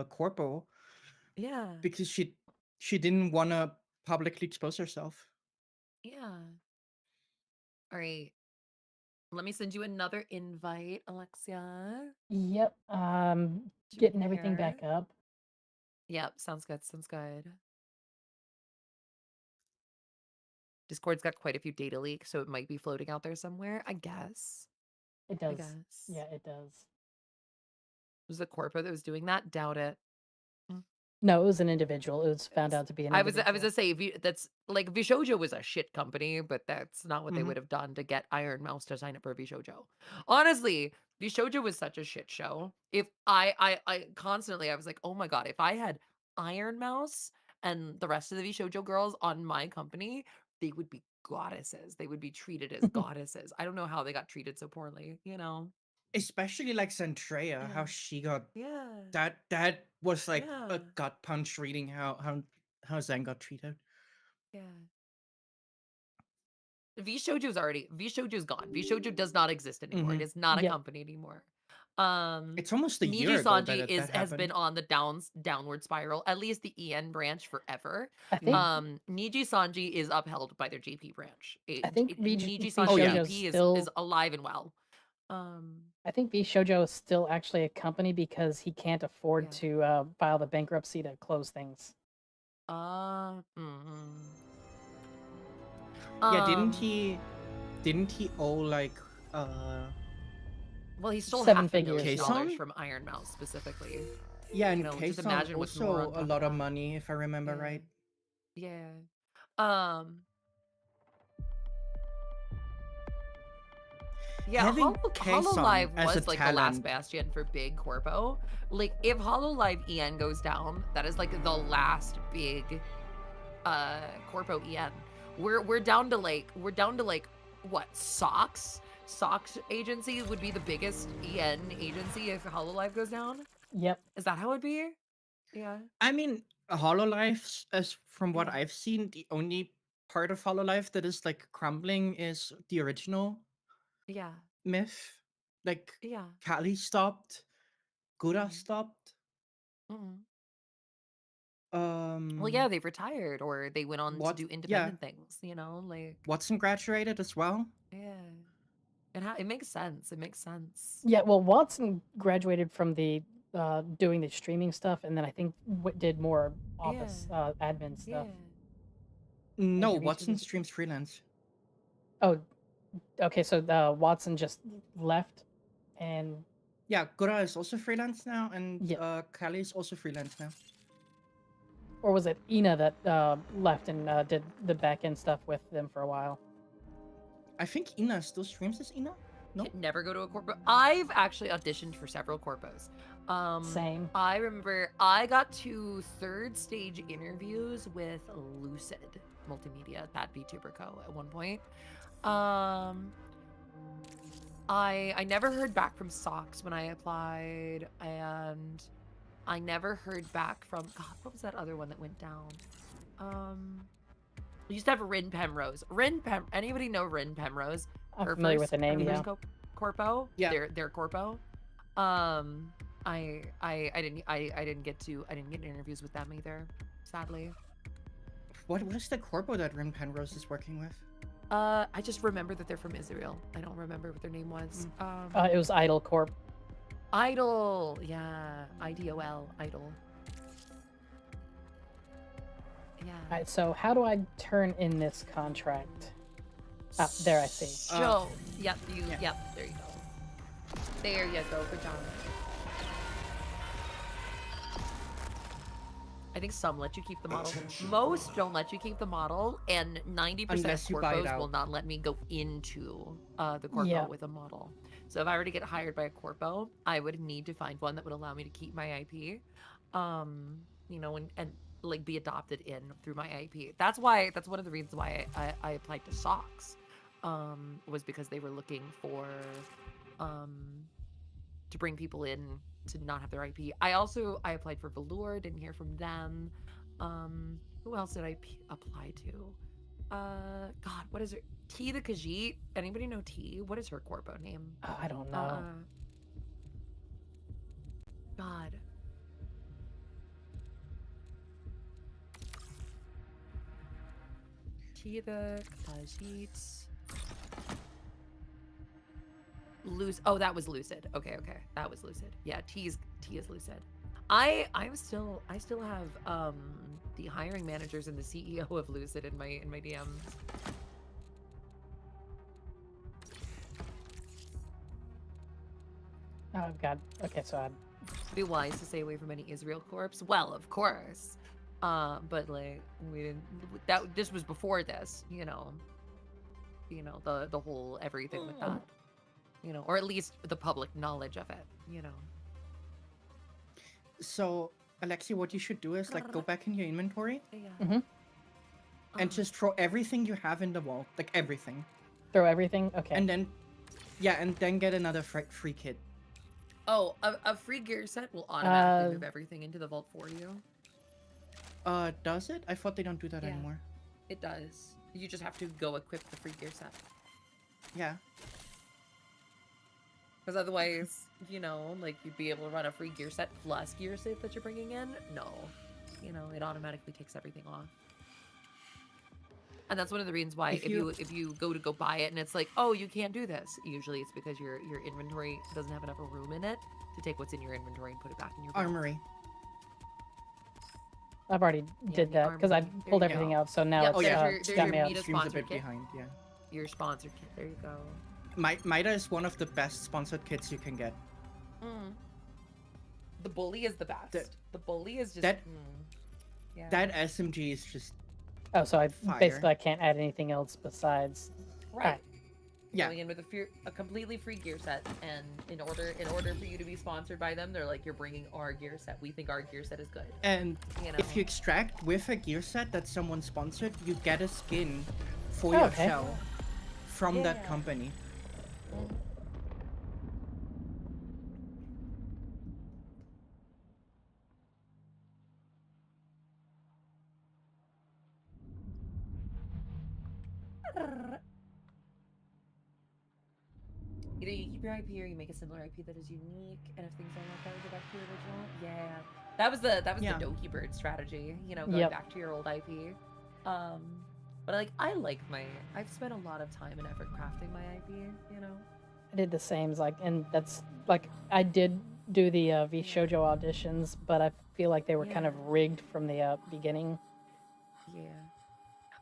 corpo Yeah. because she didn't want to publicly expose herself. Yeah. All right. Let me send you another invite, Alexia. Yep. To Getting everything there. back up. Yep. Sounds good. Sounds good. Discord's got quite a few data leaks, so it might be floating out there somewhere. I guess. It I does. guess. Yeah, it does. Was the corpo that was doing that? Doubt it. Mm. No, it was an individual. It was found out to be an I was individual. gonna say that's like Vishojo was a shit company, but that's not what they Mhm. would have done to get Iron Mouse to sign up for Vishojo. Honestly, Vishojo was such a shit show. If I constantly I was like, oh my god, if I had Iron Mouse and the rest of the Vishojo girls on my company, they would be goddesses. They would be treated as goddesses. I don't know how they got treated so poorly, you know? Especially like Zandrea, how Yeah. she got Yeah. that was like a Yeah. gut punch reading how Zen got treated. Yeah. V Shoujo's gone. V Shoujo does not exist anymore. It Hmm. is not a Yep. company anymore. It's almost a year Niji ago Sanji that has been happened. on the downward spiral, at least the EN branch forever. I think Mhm. Niji Sanji is upheld by their JP branch. I think Niji Oh Sanji yeah. Shoujo's JP is still alive and well. Um I think V Shoujo is still actually a company because he can't afford yeah. to file the bankruptcy to close things. Mhm. Yeah, Um didn't he owe like well, he stole Seven half a figures. million Yeah. dollars Kason? from Iron Mouse specifically. Yeah, You and know, just Kason imagine what's more also on a top of lot of that. money if I remember Yeah. right. Yeah. Um Yeah, Having Kason Hololive as a was like the last talent. bastion for big corpo. Like if Hololive EN goes down, that is like the last big corpo EN. We're down to like what, Socks? Socks agency would be the biggest EN agency if Hololive goes down. Yep. Is that how it'd be? Yeah. I mean, Hololive, as from what Yeah. I've seen, the only part of Hololive that is like crumbling is the original Yeah. myth. Like Yeah. Kali stopped, Gura Mm-hmm. stopped. Mm-hmm. Well, yeah, Um, they've retired or they went on to what? do Yeah, independent things, you know, like Watson graduated as well. yeah. It makes sense. It makes sense. Yeah. Well, Watson graduated from the doing the streaming stuff, and then I think did more Yeah. office admin stuff. Yeah. No, Maybe Watson VTubers. streams freelance. Oh, okay. So Watson just left, and Yeah, Gura is also freelance now, and yeah, Kali is also freelance now. or was it Ina that left and did the back end stuff with them for a while? I think Ina still streams as Ina. No. Can never go to a corpo. I've actually auditioned for several corpos. Same. I remember I got to third stage interviews with Lucid Multimedia, that VTuber Co. at one point. Um, I never heard back from Socks when I applied, and I never heard back from God. What was that other one that went down? We used to have Rin Penrose. Anybody know Rin Penrose? I'm Her familiar with first the name. Yeah. corpo. Yeah. Their corpo. I didn't get interviews with them either, sadly. What is the corpo that Rin Penrose is working with? I just remember that they're from Israel. I don't remember what their name was. It was Idol Corp. Idol. Yeah, IDOL. Idol. Yeah. All right. So how do I turn in this contract? Ah, there I see. So, yep, yeah. yep, there you go. There you go. Good job. I think some let you keep the model. Most don't let you keep the model, and 90% of Unless you buy it corpos will out. not let me go into the corpo Yeah. with a model. So if I were to get hired by a corpo, I would need to find one that would allow me to keep my IP, you know, and like be adopted in through my IP. That's one of the reasons why I applied to Socks, was because they were looking for to bring people in to not have their IP. I applied for Velour, didn't hear from them. Who else did I apply to? God, what is her? T the Khajiit. Anybody know T? What is her corpo name? Oh, I don't know. God. Tida, Kata's Heat. Oh, that was Lucid. Okay. That was Lucid. Yeah, T is Lucid. I still have the hiring managers and the CEO of Lucid in my DMs. Oh god. Okay, so I Be wise to stay away from any Israel corps. Well, of course. But like we didn't this was before this, the whole everything with that. Or at least the public knowledge of it, So, Alexi, what you should do is like go back in your inventory Yeah. and just throw everything you have in the vault, like everything, throw everything. Okay. and then get another free kit. Oh, a free gear set will automatically move everything into the vault for you. Does it? I thought they don't do that Yeah. anymore. It does. You just have to go equip the free gear set. Yeah. Because otherwise, like you'd be able to run a free gear set plus gear set that you're bringing in. No, it automatically takes everything off. And that's one of the reasons why if you go buy it and it's like, oh, you can't do this. Usually it's because your inventory doesn't have enough room in it to take what's in your inventory and put it back in your vault. Armory. I've already did that because I pulled There you everything go. out. So now Yep, it's there's got your me up. Meta Stream's a sponsored bit kit. behind. Yeah. Your sponsored kit. There you go. Mida is one of the best sponsored kits you can get. The bully is the best. The bully is just yeah. That SMG is just Oh, so I fire. basically I can't add anything else besides. right. Yeah. Going in with a completely free gear set, and in order for you to be sponsored by them, they're like, you're bringing our gear set. We think our gear set is good. And if you extract with a gear set that someone sponsored, you get a skin for your shell from that company. Either you keep your IP or you make a similar IP that is unique, and if things don't work out, go back to your original. Yeah, that was the Doki Bird strategy. Going back to your old IP. But I've spent a lot of time and effort crafting my IP. I did the same. And that's I did do the V Shoujo auditions, but I feel like they were kind of rigged from the beginning. Yeah,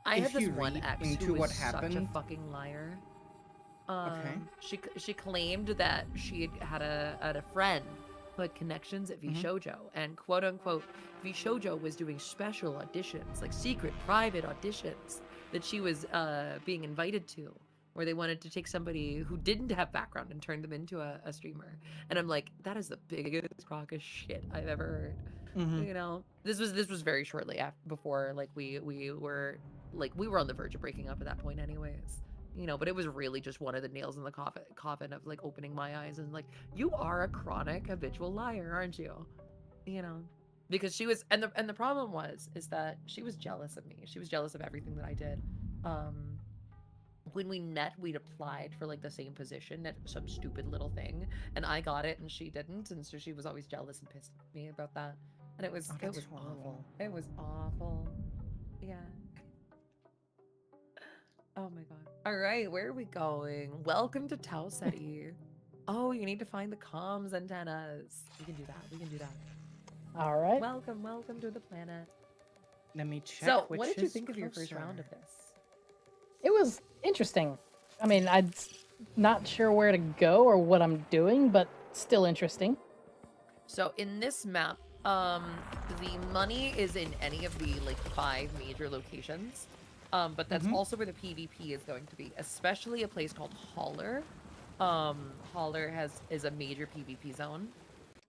I had this one ex into who was what such a happened- fucking liar. Okay. She claimed that she had a friend who had connections at V Shoujo, and quote unquote V Shoujo was doing special auditions, like secret private auditions that she was being invited to, where they wanted to take somebody who didn't have background and turn them into a streamer. And I'm like, that is the biggest crock of shit I've ever heard. This was very shortly before we were on the verge of breaking up at that point anyways. But it was really just one of the nails in the coffin of opening my eyes and you are a chronic habitual liar, aren't you? Because she was, and the problem is that she was jealous of me. She was jealous of everything that I did. When we met, we'd applied for the same position at some stupid little thing, and I got it and she didn't, and so she was always jealous and pissed at me about that. And it was awful. It was awful. Yeah. Oh my god. All right, where are we going? Welcome to Tau City. Oh, you need to find the comms antennas. We can do that. All right. Welcome to the planet. Let me check. So, which what did you is think of your first closer. round of this? It was interesting. I mean, I'm not sure where to go or what I'm doing, but still interesting. So, in this map, the money is in any of the 5 major locations. But that's also where the PvP is going to be, especially a place called Holler. Holler is a major PvP zone.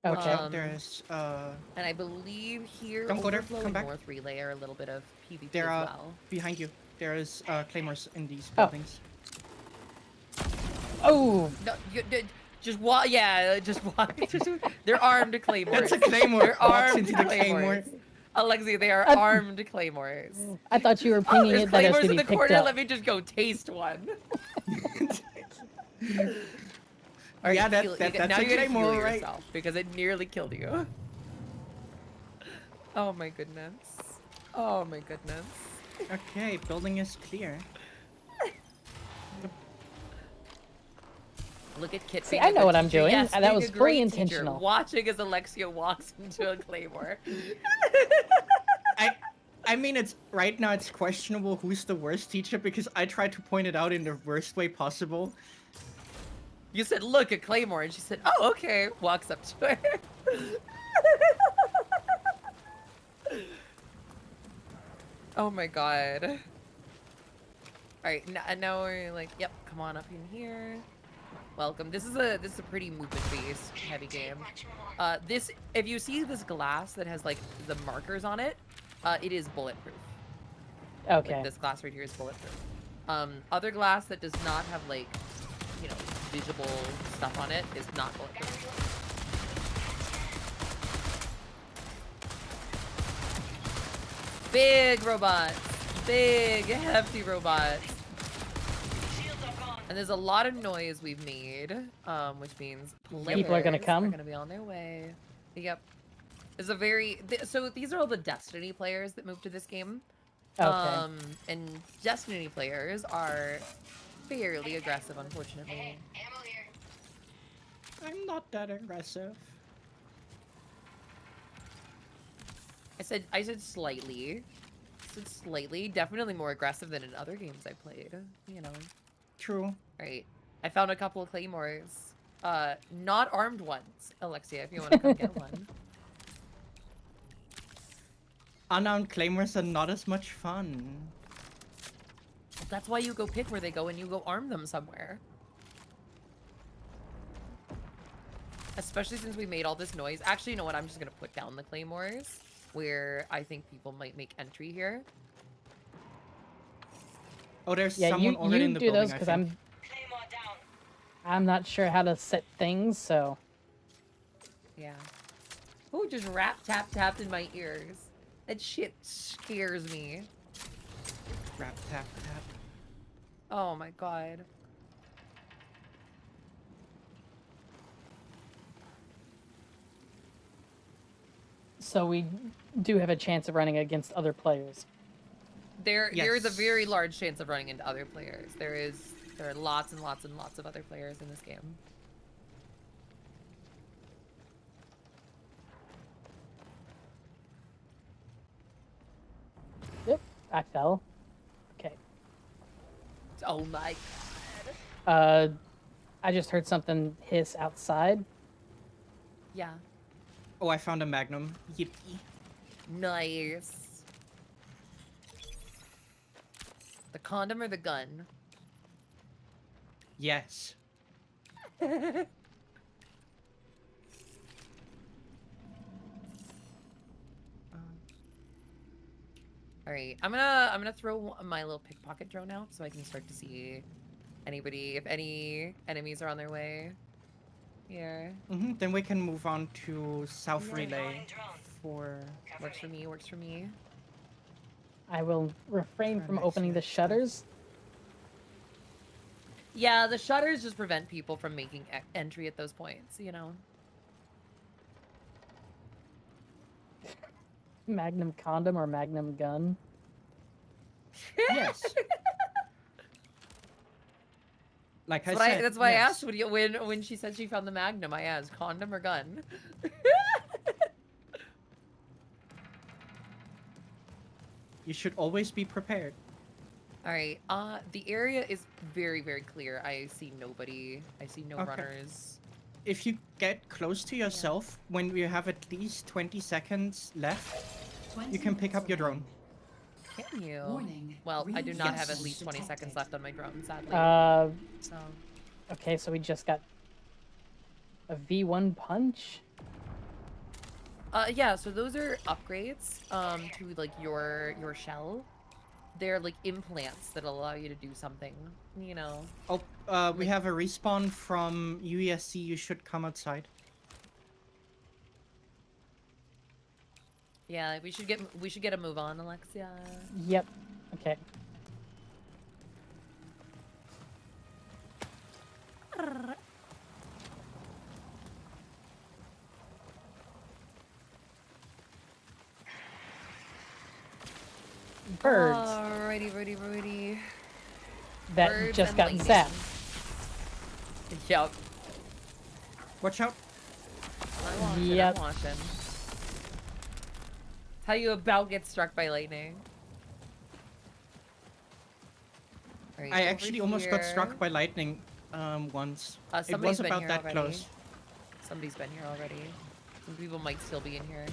Okay. There's And I believe here, Don't go there, Overflow come and back. North Relay are a little bit of PvP there as are well. behind you. There is claymores in these Oh. buildings. Oh, No, just walk. Yeah, just walk. They're armed claymores. That's a claymore. They're Walks armed into the claymore. claymores. Alexi, they are armed claymores. I thought you were Oh, pinging there's it that it was claymores to in be the picked corner. up. Let me just go taste one. Yeah, that's that's now a you're gonna heal claymore, right? yourself because it nearly killed you. Oh my goodness. Oh my goodness. Okay, building is clear. Look at Kit See, being I a know good what I'm teacher. doing. Yes, That being was a fully great intentional. teacher. Watching as Alexia walks into a claymore. I mean, it's right now. It's questionable who's the worst teacher because I tried to point it out in the worst way possible. You said, "Look at claymore," and she said, "Oh, okay." Walks up to her. Oh my god. All right, now we're like, yep, come on up in here. Welcome. This is a pretty movement-based heavy game. This, if you see this glass that has like the markers on it, it is bulletproof. Okay. Like this glass right here is bulletproof. Other glass that does not have like, you know, visible stuff on it is not bulletproof. Big robots. Big, hefty robots. And there's a lot of noise we've made, which means People are gonna come. Are gonna be on their way. Yep. There's a very so these are all the Destiny players that moved to this game. Okay. And Destiny players are fairly aggressive, unfortunately. I'm not that aggressive. I said slightly. I said slightly. Definitely more aggressive than in other games I played. You know. True. Right. I found a couple of claymores. Not armed ones, Alexia, if you want to come get one. Unarmed claymores are not as much fun. That's why you go pick where they go and you go arm them somewhere. Especially since we made all this noise. Actually, you know what? I'm just going to put down the claymores where I think people might make entry here. Oh, there's someone already in the building, those because I'm not sure how to set things, so. Yeah. Oh, just tapped in my ears. That shit scares me. Rap, tap, tap. Oh my god. So we do have a chance of running against other players. There is a very large chance of running into other players. There are lots and lots and lots of other players in this game. Yep, I fell. Okay. Oh my god. I just heard something hiss outside. Yeah. Oh, I found a magnum. Yippee. Nice. The condom or the gun? Yes. All right, I'm gonna throw my little pickpocket drone out so I can start to see anybody, if any enemies are on their way here. Then we can move on to South Relay for... Works for me, works for me. I will refrain from opening the shutters. Yeah, the shutters just prevent people from making entry at those points, you know? Magnum condom or magnum gun? Yes. Like That's why I yes. asked when she said she found the magnum, I asked condom or gun. You should always be prepared. All right. The area is very, very clear. I see nobody. I see no runners. If you get close to yourself, when we have at least 20 seconds left, you can pick up your drone. Can you? Well, I do not have at least 20 seconds left on my drone, sadly. So. Okay, so we just got a V1 punch. Yeah. So those are upgrades to like your shell. They're like implants that allow you to do something, you know. Oh, we have a respawn from UESC. You should come outside. Yeah, we should get a move on, Alexia. Yep. Okay. Birds Alrighty. that Birds just and got lightning. zapped. Yep. Watch out. Yep. I'm watching. How you about get struck by lightning? Right, I over actually almost got here. struck by lightning once. It Somebody's was been about here that already. close. Somebody's been here already. Some people might still be in here.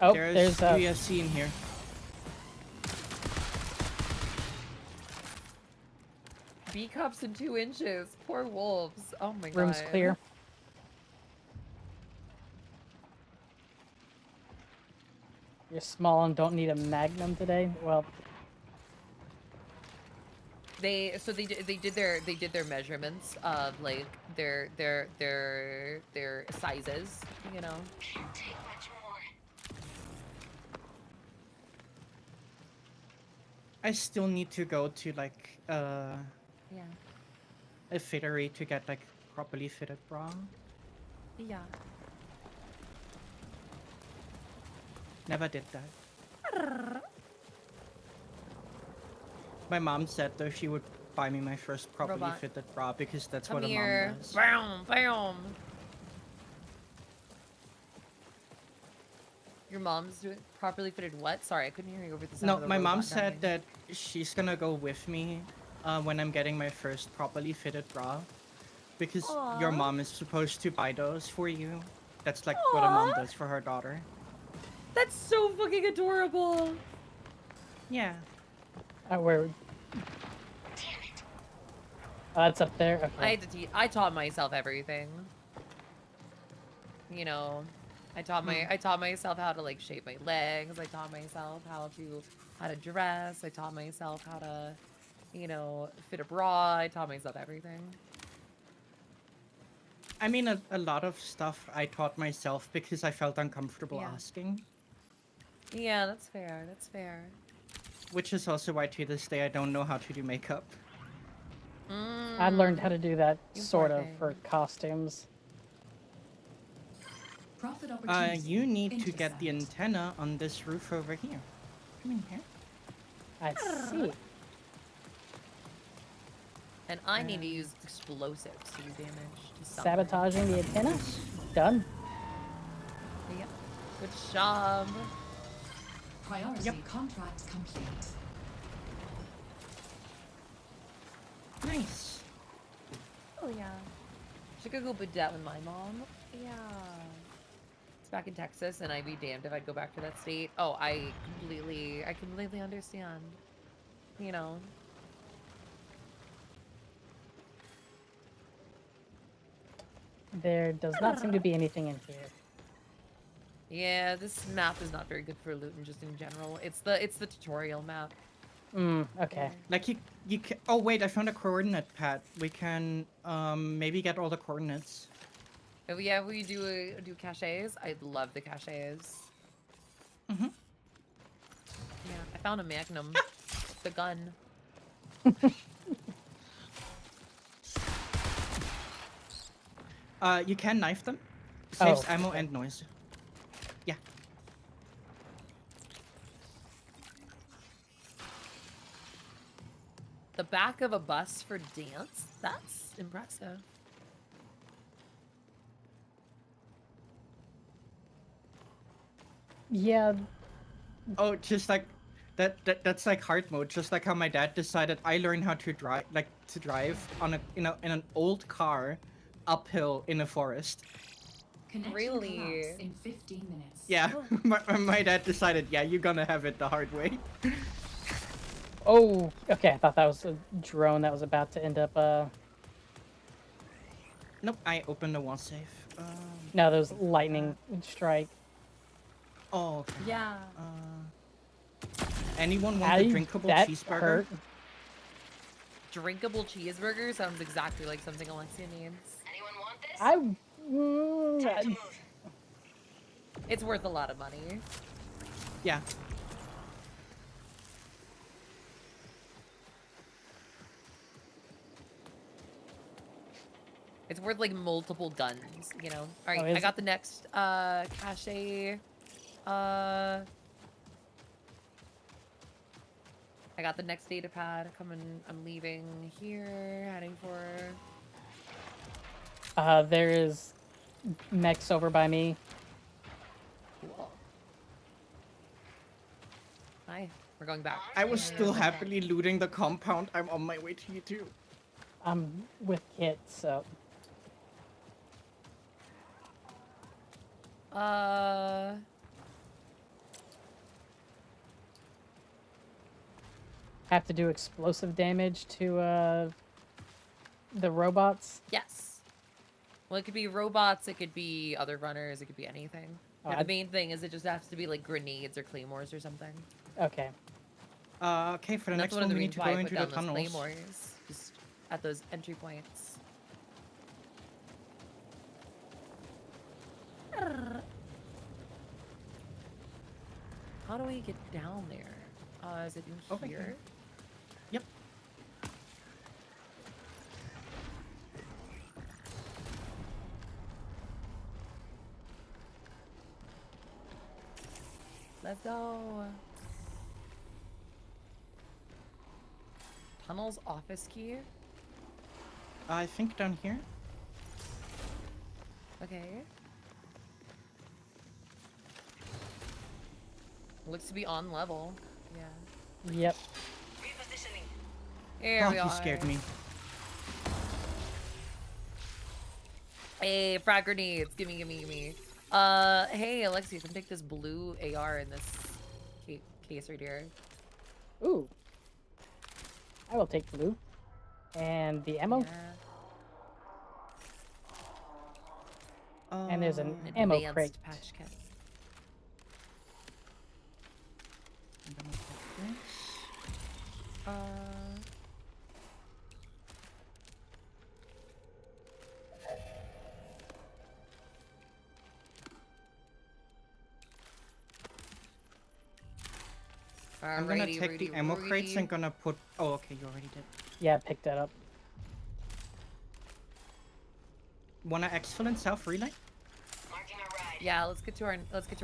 Oh, There's there's USC in here. Bee cups in 2 inches. Poor wolves. Oh my god. room's clear. You're small and don't need a magnum today. Well, They did their measurements of like their sizes, you know. Can't take much more. I still need to go to like Yeah. a fittery to get like properly fitted bra. Yeah. Never did that. My mom said though she would buy me my first properly Robot. fitted bra because that's Come what a here. mom does. Bam, bam. Your mom's doing properly fitted what? Sorry, I couldn't hear you over the sound No, of the my mom robot said grinding. that she's gonna go with me when I'm getting my first properly fitted bra because your Aw. mom is supposed to buy those for you. That's like what a mom Aw. does for her daughter. That's so fucking adorable. Yeah. where? Oh, that's up there. Okay. I taught myself everything. You know, I taught myself how to like shape my legs. I taught myself how to dress. I taught myself how to, you know, fit a bra. I taught myself everything. I mean, a lot of stuff I taught myself because I felt uncomfortable Yeah. asking. Yeah, that's fair. That's fair. Which is also why to this day I don't know how to do makeup. I learned how to do that You sort poor of thing. for costumes. Profit opportunity. You need to get the Intercept. antenna on this roof over here. Come in here. I see. And I need to use explosives to do damage to something. Sabotaging the antenna. Done. Yeah. Good job. Priority Yep. contract complete. Nice. Oh yeah. Should go put that with my mom. Yeah. It's back in Texas, and I'd be damned if I'd go back to that state. Oh, I completely understand. You know. There does not seem to be anything in here. Yeah, this map is not very good for looting just in general. It's the tutorial map. Okay. Like you can, oh wait, I found a coordinate pad. We can maybe get all the coordinates. Oh yeah, we do caches. I love the caches. Mhm. Yeah, I found a magnum. The gun. You can knife them. Saves Oh, ammo okay. and noise. Yeah. The back of a bus for dance? That's impressive. Yeah. Oh, just like that's like hard mode. Just like how my dad decided I learned how to drive, on in an old car, uphill in a forest. Connection Really? collapse in 15 minutes. Yeah, my dad decided, yeah, you're gonna have it the hard way. Oh, okay. I thought that was a drone that was about to end up. Nope, I opened the wall safe. No, there was lightning strike. Oh, okay. Yeah. Anyone want How the did drinkable that cheeseburger? hurt? Drinkable cheeseburger sounds exactly like something Alexia needs. Anyone want this? It's worth a lot of money. Yeah. It's worth like multiple guns, you know? Alright, Oh, I is got the next cache. I got the next data pad coming. I'm leaving here, heading for. There is mechs over by me. Cool. Hi. We're going back. I was We're still going back. happily looting the compound. I'm on my way to you too. I'm with Kit, so have to do explosive damage to the robots. Yes. Well, it could be robots, it could be other runners, it could be anything. Oh, The main thing is it just has to be like grenades or claymores or something. Okay. Okay, for the And next that's one of one the we need reasons to why go I put into the down those tunnels. claymores, just at those entry points. How do we get down there? Is it in Over here? here. Yep. Let's go. Tunnel's office key. I think down here. Okay. Looks to be on level. Yeah. Yep. Here Oh, we he are. scared me. Hey, frag grenades. Gimme, gimme, gimme. Hey, Alexi, come take this blue AR in this case right here. Ooh. I will take blue. And the ammo. Yeah. And there's an An ammo advanced crate. patch kit. I'm gonna put this. I'm gonna Alrighty, take the righty, ammo crates righty. and gonna put. Oh, okay, you already did. Yeah, pick that up. Wanna excellent self relay? Yeah, let's get to our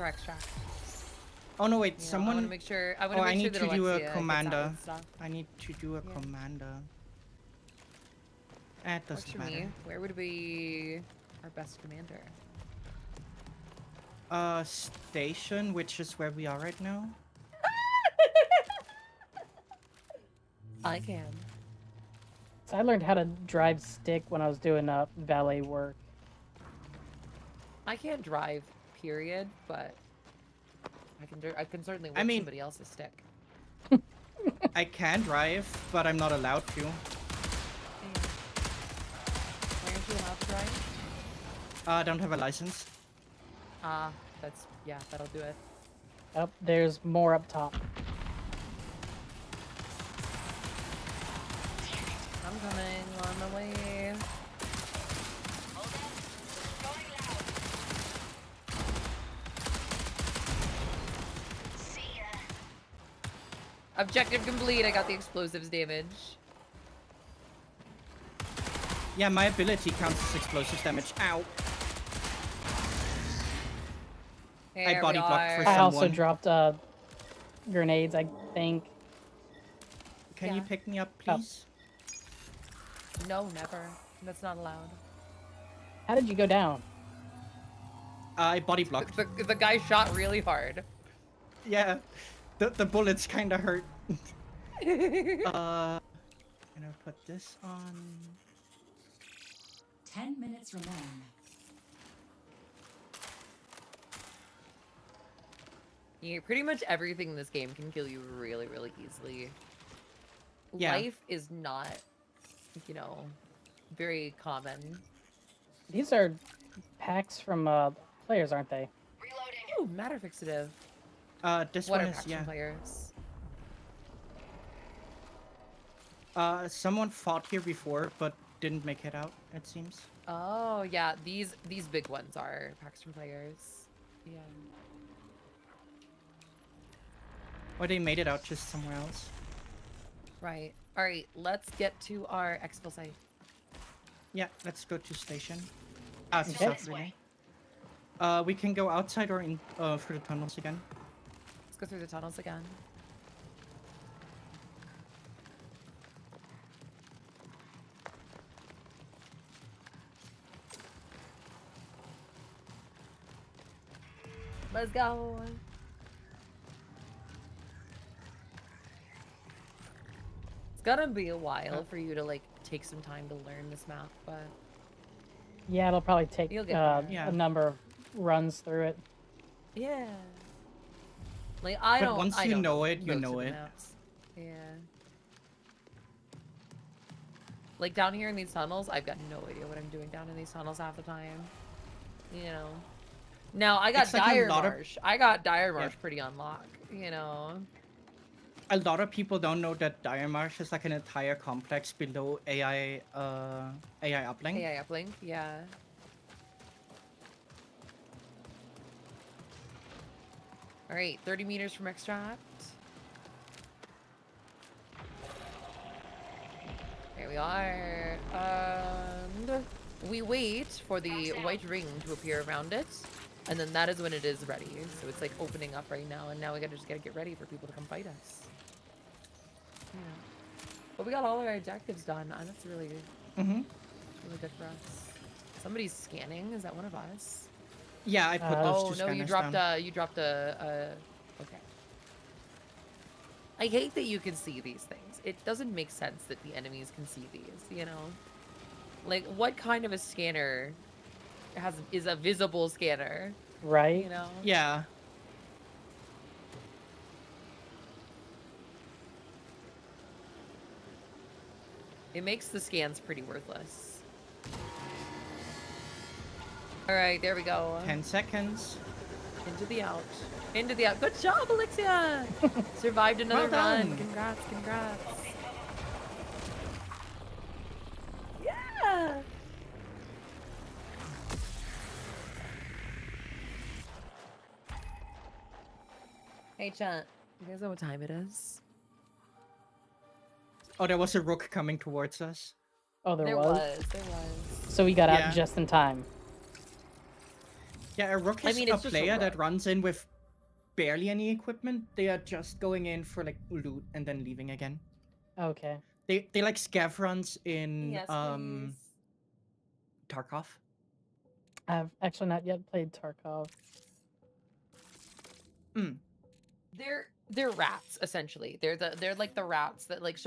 extract. Oh no, wait, You know, I someone. want to make sure. I want Oh, to I make sure need that to do Alexia a gets out commander. with stuff. I need to do a Yeah. commander. It Works doesn't for matter. me. Where would be our best commander? Station, which is where we are right now. I can. So I learned how to drive stick when I was doing valet work. I can't drive, period, but I can certainly work I mean- somebody else's stick. I can drive, but I'm not allowed to. Why aren't you allowed to drive? I don't have a license. That'll do it. Oh, there's more up top. I'm coming on my way. Objective complete. I got the explosives damage. Yeah, my ability counts as explosives damage. Ow. There body we blocked for are. I also someone. dropped grenades, I think. Can you Yeah. pick me up, Oh. please? No, never. That's not allowed. How did you go down? I body blocked. The guy shot really hard. Yeah, the bullets kind of hurt. Gonna put this on. 10 minutes remain. Yeah, pretty much everything in this game can kill you really, really easily. Yeah. Life is not, very common. These are packs from players, aren't they? Ooh, matter fixative. This What one are is, packs yeah. from players? Someone fought here before, but didn't make it out, it seems. Oh, yeah, these big ones are packs from players. Yeah. Or they made it out just somewhere else. Right. All right, let's get to our exfil site. Yeah, let's go to station. To Okay. South Relay. We can go outside or in through the tunnels again. Let's go through the tunnels again. Let's go. It's gonna be a while for you to like take some time to learn this map, but Yeah, it'll probably take You'll get there. Yeah. a number of runs through it. yeah. Like I But don't. once I you don't know it, you most know of the it. maps. Yeah. Like down here in these tunnels, I've got no idea what I'm doing down in these tunnels half the time. You know. Now I got It's like a Dire lot of- Marsh. I got Dire Yeah. Marsh pretty on lock. You know. A lot of people don't know that Dire Marsh is like an entire complex below AI uplink. AI uplink. Yeah. All right, 30 meters from extract. There we are. And we wait for the white ring to appear around it, and then that is when it is ready. So it's like opening up right now, and now we just gotta get ready for people to come fight us. Yeah. But we got all our objectives done, and that's really Mm-hmm. really good for us. Somebody's scanning. Is that one of us? Yeah, I put those Oh two no, you scanners dropped down. you dropped a okay. I hate that you can see these things. It doesn't make sense that the enemies can see these, you know? Like what kind of a scanner is a visible scanner, Right? you know? Yeah. It makes the scans pretty worthless. All right, there we go. 10 seconds. Into the out. Into the out. Good job, Alexia! Survived another Well run. done. Congrats, congrats. Yeah! Hey, chat. You guys know what time it is? Oh, there was a rook coming towards us. Oh, there was. There was. So we got Yeah. out just in time. Yeah, a rook I is mean, a it's just a player that rook. runs in with barely any equipment. They are just going in for like loot and then leaving again. Okay. They like scav runs in Yes, please. Tarkov. I've actually not yet played Tarkov. They're rats essentially. They're like the rats that like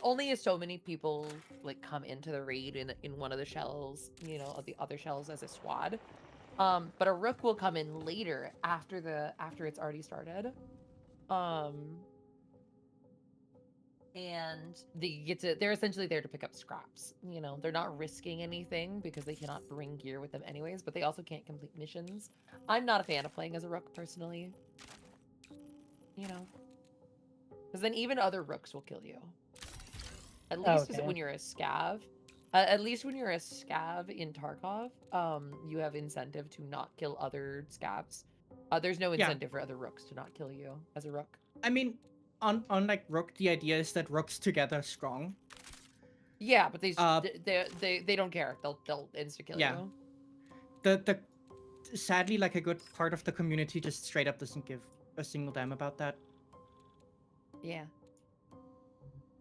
only so many people like come into the raid in one of the shells, you know, of the other shells as a squad. But a rook will come in later after it's already started. And they're essentially there to pick up scraps. You know, they're not risking anything because they cannot bring gear with them anyways, but they also can't complete missions. I'm not a fan of playing as a rook personally. You know, because then even other rooks will kill you. At least Okay. when you're a scav. At least when you're a scav in Tarkov, you have incentive to not kill other scavs. There's no Yeah. incentive for other rooks to not kill you as a rook. I mean, on like rook, the idea is that rooks together strong. Yeah, but they don't care. They'll insta kill Yeah. you. The sadly, like a good part of the community just straight up doesn't give a single damn about that. Yeah.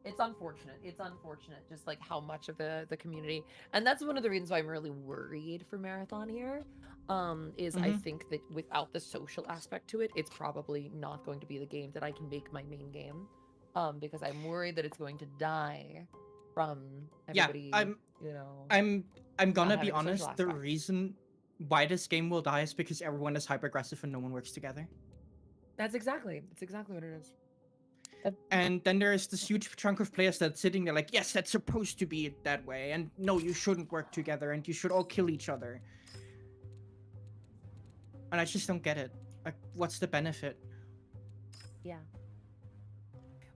It's unfortunate. It's unfortunate just like how much of the community. And that's one of the reasons why I'm really worried for Marathon here. Is I Mhm. think that without the social aspect to it, it's probably not going to be the game that I can make my main game. Because I'm worried that it's going to die from everybody, you know. I'm gonna be having a social honest. The aspect. reason why this game will die is because everyone is hyper aggressive and no one works together. That's exactly what it is. And then there is this huge chunk of players that's sitting there like, yes, that's supposed to be that way, and no, you shouldn't work together, and you should all kill each other. And I just don't get it. Like, what's the benefit? Yeah.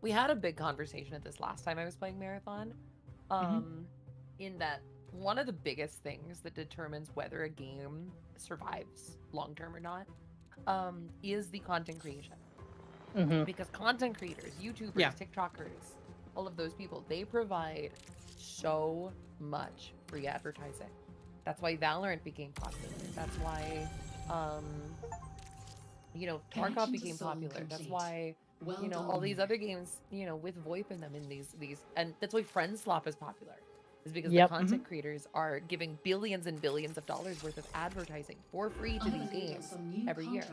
We had a big conversation at this last time I was playing Marathon. In that one of the biggest things that determines whether a game survives long term or not is the content creation. Mm-hmm. Because content creators, YouTubers, Yeah. TikTokers, all of those people, they provide so much free advertising. That's why Valorant became popular. That's why you know, Tarkov Connection to became soul popular. That's complete. why Well you know all done. these other games, you know, with VoIP in them in these and that's why Friend Slop is popular. is because Yep. the content creators are giving billions and billions of dollars worth of advertising for free to these games every year.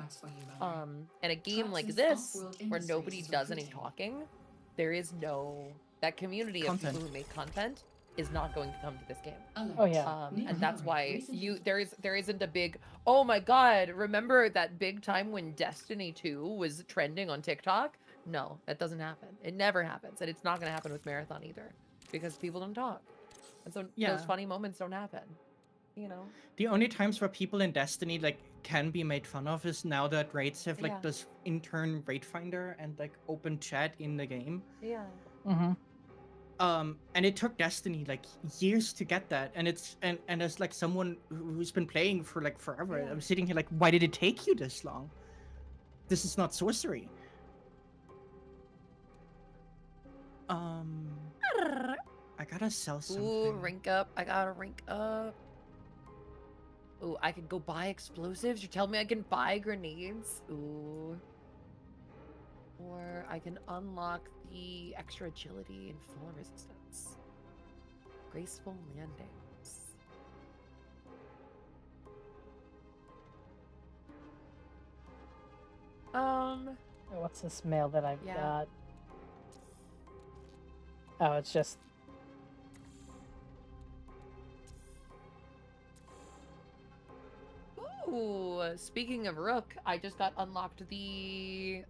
And a game like this, where nobody does any talking, there is no that community of people Content. who make content is not going to come to this game. Oh yeah. And that's why there isn't a big, oh my god, remember that big time when Destiny 2 was trending on TikTok? No, that doesn't happen. It never happens, and it's not going to happen with Marathon either, because people don't talk, and so Yeah. those funny moments don't happen. You know. The only times where people in Destiny like can be made fun of is now that raids have like Yeah. this intern raid finder and like open chat in the game. Yeah. Mm-hmm. And it took Destiny like years to get that, and as like someone who's been playing for like forever, Yeah. I'm sitting here like, why did it take you this long? This is not sorcery. I gotta sell something. Ooh, rank up. I gotta rank up. Ooh, I could go buy explosives. You tell me I can buy grenades. Ooh. Or I can unlock the extra agility and fall resistance. Graceful landings. What's this mail that I've Yeah. got? Oh, it's just Ooh, speaking of Rook, I just got unlocked the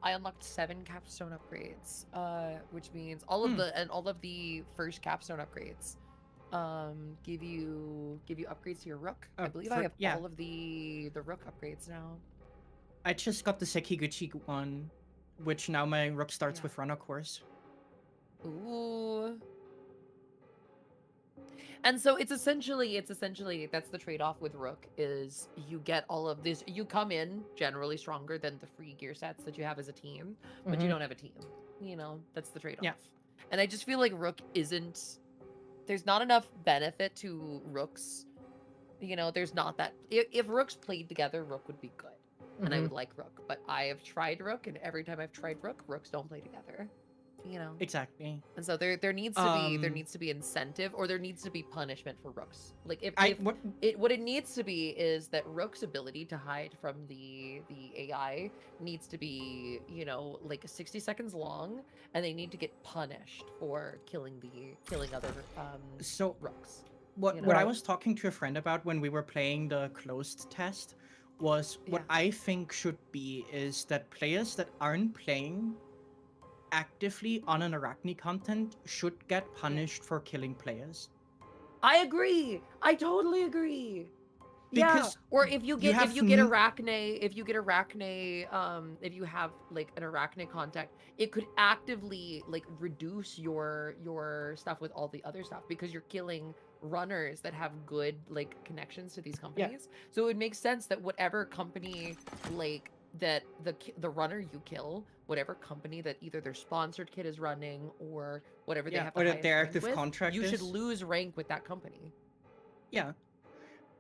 I unlocked 7 capstone upgrades, which means all of the first capstone upgrades give you upgrades to your Rook. I believe I have all of the Rook upgrades now. I just got the Sekiguchi one, which now my Rook starts Yeah. with Run, of course. Ooh. And so it's essentially that's the trade-off with Rook is you get all of this. You come in generally stronger than the free gear sets that you have as a team, but you Mhm. don't have a team. You know, that's the trade-off. Yeah. And I just feel like Rook isn't. There's not enough benefit to Rooks. You know, there's not that. If Rooks played together, Rook would be good, and I Mhm. would like Rook. But I have tried Rook, and every time I've tried Rook, Rooks don't play together. You know. Exactly. And so there needs to be incentive, or there needs to be punishment for Rooks. Like what it needs to be is that Rook's ability to hide from the AI needs to be, you know, like 60 seconds long, and they need to get punished for killing other So Rooks. what you know? what I Right. was talking to a friend about when we were playing the closed test was what Yeah. I think should be is that players that aren't playing actively on an Arachne content should get punished for killing players. I agree. I totally agree. Yeah, Because or if you get have Arachne, if you have like an Arachne contact, it could actively like reduce your stuff with all the other stuff because you're killing runners that have good like connections to these companies. So it would make sense that whatever company like that the runner you kill, whatever company that either their sponsored kit is running or whatever they Yeah, have the or that highest their rank active with, contract you should is. lose rank with that company. Yeah.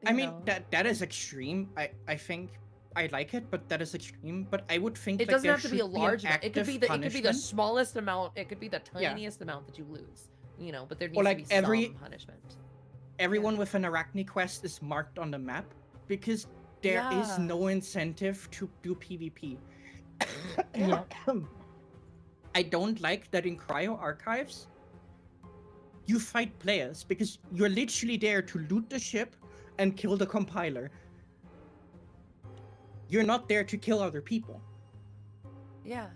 you I mean know? that is extreme. I think I like it, but that is extreme. But I would think It like, doesn't there have to be a should an large amount. It could be active the punishment. smallest amount. It could be the Yeah. tiniest amount that you lose. You know, but there Or needs like to be every- some punishment. Everyone with an Arachne quest is marked on the map because there is Yeah. no incentive to do PvP. Yeah. I don't like that in Cryo Archives you fight players because you're literally there to loot the ship and kill the compiler. You're not there to kill other people. Yeah.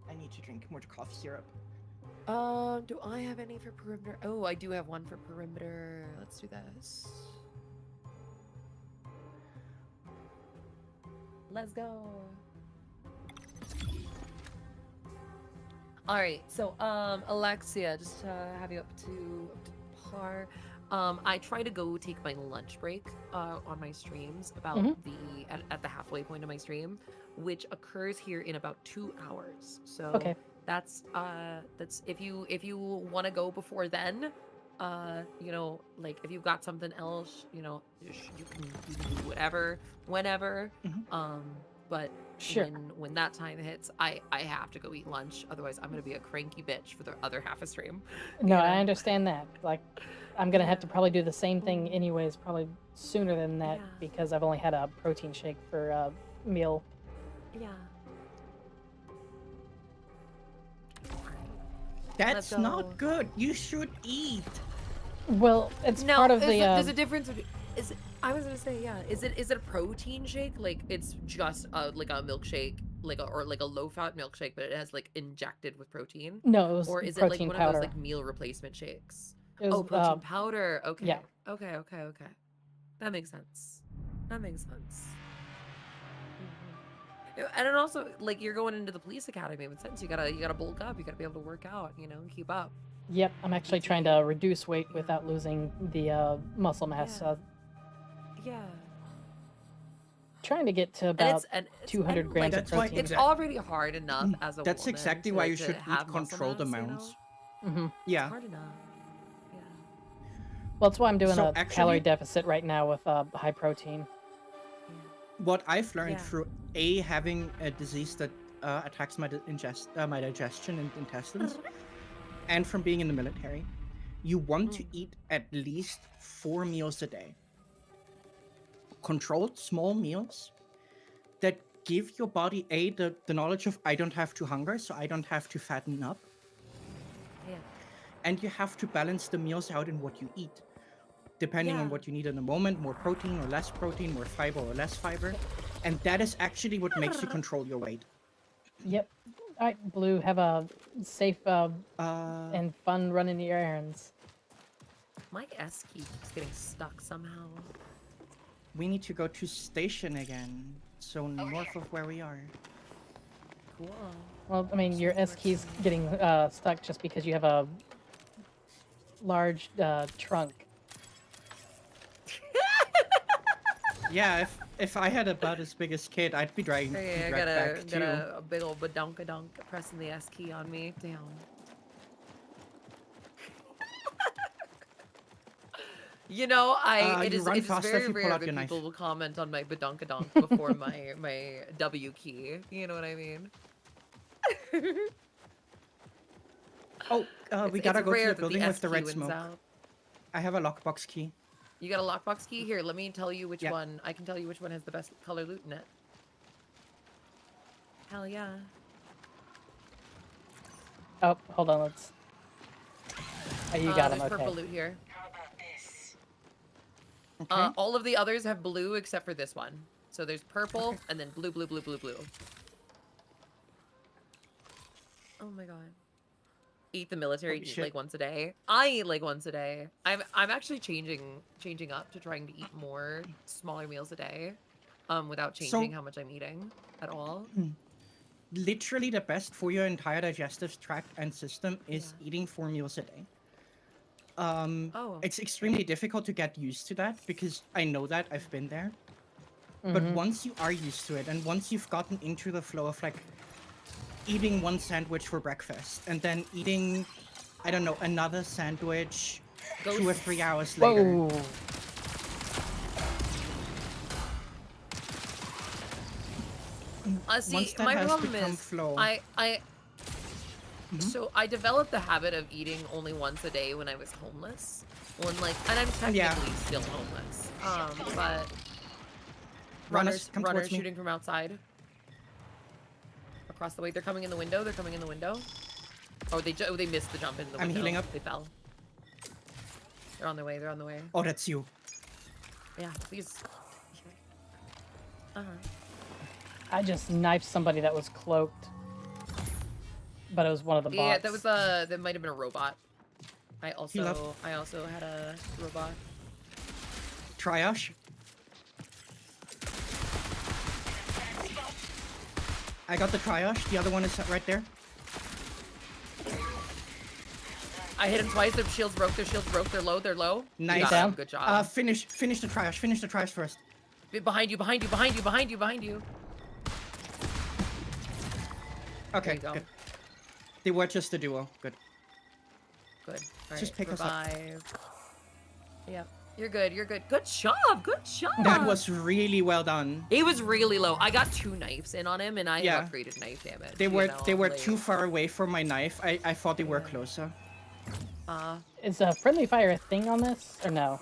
I need to drink more cough syrup. Do I have any for perimeter? Oh, I do have one for perimeter. Let's do this. Let's go. All right, so Alexia, just to have you up to par. I try to go take my lunch break on my streams about at the halfway point of my stream, which occurs here in about 2 hours. So Okay. that's if you want to go before then, you know, like if you've got something else, you know, you can do whatever, whenever. Mhm. But Sure. when that time hits, I have to go eat lunch. Otherwise, I'm gonna be a cranky bitch for the other half of stream. No, you I know? understand that. Like, I'm gonna have to Yeah. probably do the same thing anyways, probably sooner than that Yeah. because I've only had a protein shake for a meal. Yeah. That's go. not good. You should eat. Well, it's No, part of the. there's a difference. Is it, I was gonna say, yeah. Is it a protein shake? Like it's just like a milkshake, or like a low fat milkshake, but it has like injected with protein, No, it was or is it like protein one powder. of those like meal replacement shakes? It was, Oh, protein powder. Okay. yeah. Okay. That makes sense. That makes sense. And then also, like, you're going into the police academy. It makes sense. You gotta bulk up. You gotta be able to work out. And keep up. Yep, I'm actually trying to reduce weight without losing the muscle mass. Yeah. Yeah. Trying to get to And about it's and 200 like, grams of That's why protein. it's already hard enough as a That's woman exactly to, why you to should eat have muscle controlled mass, amounts. Hmm. Yeah. It's hard enough. Yeah. Well, that's why I'm doing So a actually- calorie deficit right now with high protein. What I've learned Yeah. through having a disease that attacks my my digestion and intestines, and from being in the military, you want to eat at least 4 meals a day. Controlled small meals that give your body the knowledge of I don't have to hunger, so I don't have to fatten up. Yeah. And you have to balance the meals out in what you eat, depending on Yeah. what you need in the moment, more protein or less protein, more fiber or less fiber. And that is actually what makes you control your weight. Yep. All right, Blue, have a safe Uh, and fun running your errands. My S key keeps getting stuck somehow. we need to go to station again, so north of where we are. Cool. Well, I mean, your S key's getting stuck just because you have a large trunk. Yeah, if I had a butt as big as Kid, I'd be dragging Hey, I dragged got back too. a big old badonkadonk pressing the S key on me. Damn. It you is run it is faster if very you pull rare out that your people knife. will comment on my badonkadonk before my W key. You know what I mean? Oh, we gotta it's go to rare the that building the with S the key red wins smoke. out. I have a lockbox key. You got a lockbox key? Here, let me tell you which Yeah. one. I can tell you which one has the best color loot in it. Hell yeah. Oh, hold on, let's... Oh, you got him, There's okay. purple loot here. Okay. All of the others have blue except for this one. So there's purple and then blue, blue, blue, blue, blue. Oh my god. Eat the military, Holy eat shit. like once a day. I eat like once a day. I'm actually changing up to trying to eat more smaller meals a day. Without changing how much I'm eating at all. Literally the best for your entire digestive tract and system is eating 4 meals a day. Oh. It's extremely difficult to get used to that because I know that I've been there. Mm-hmm. But once you are used to it, and once you've gotten into the flow of like eating one sandwich for breakfast and then eating, I don't know, another sandwich 2 or 3 hours later. Whoa! See, Once that my has problem become is flow. So I developed the habit of eating only once a day when I was homeless. And I'm technically still homeless. But Runners, come runners towards me. shooting from outside. Across the way. They're coming in the window. They're coming in the window. Oh, they missed the jump in the window. I'm healing up. They fell. They're on their way. They're on the way. Oh, that's you. Yeah, please. Uh-huh. I just knifed somebody that was cloaked. But it was one of the bots. Yeah, that might have been a robot. I also had a robot. Triage. I got the triage. The other one is right there. I hit him twice. Their shields broke. They're low. They're low. You Nice. got Down. him. Good job. Finish the triage. Finish the triage first. Behind you. Okay, you go. good. They were just a duo. Good. Good. All Just right, pick us up. revive. Yep. You're good. You're good. Good job. Good job. That was really well done. He was really low. I got 2 knives in on him, and I Yeah. have upgraded knife damage. They you were know, like, too far away from my knife. I thought they were Yeah. closer. Is a friendly fire a thing on this or no?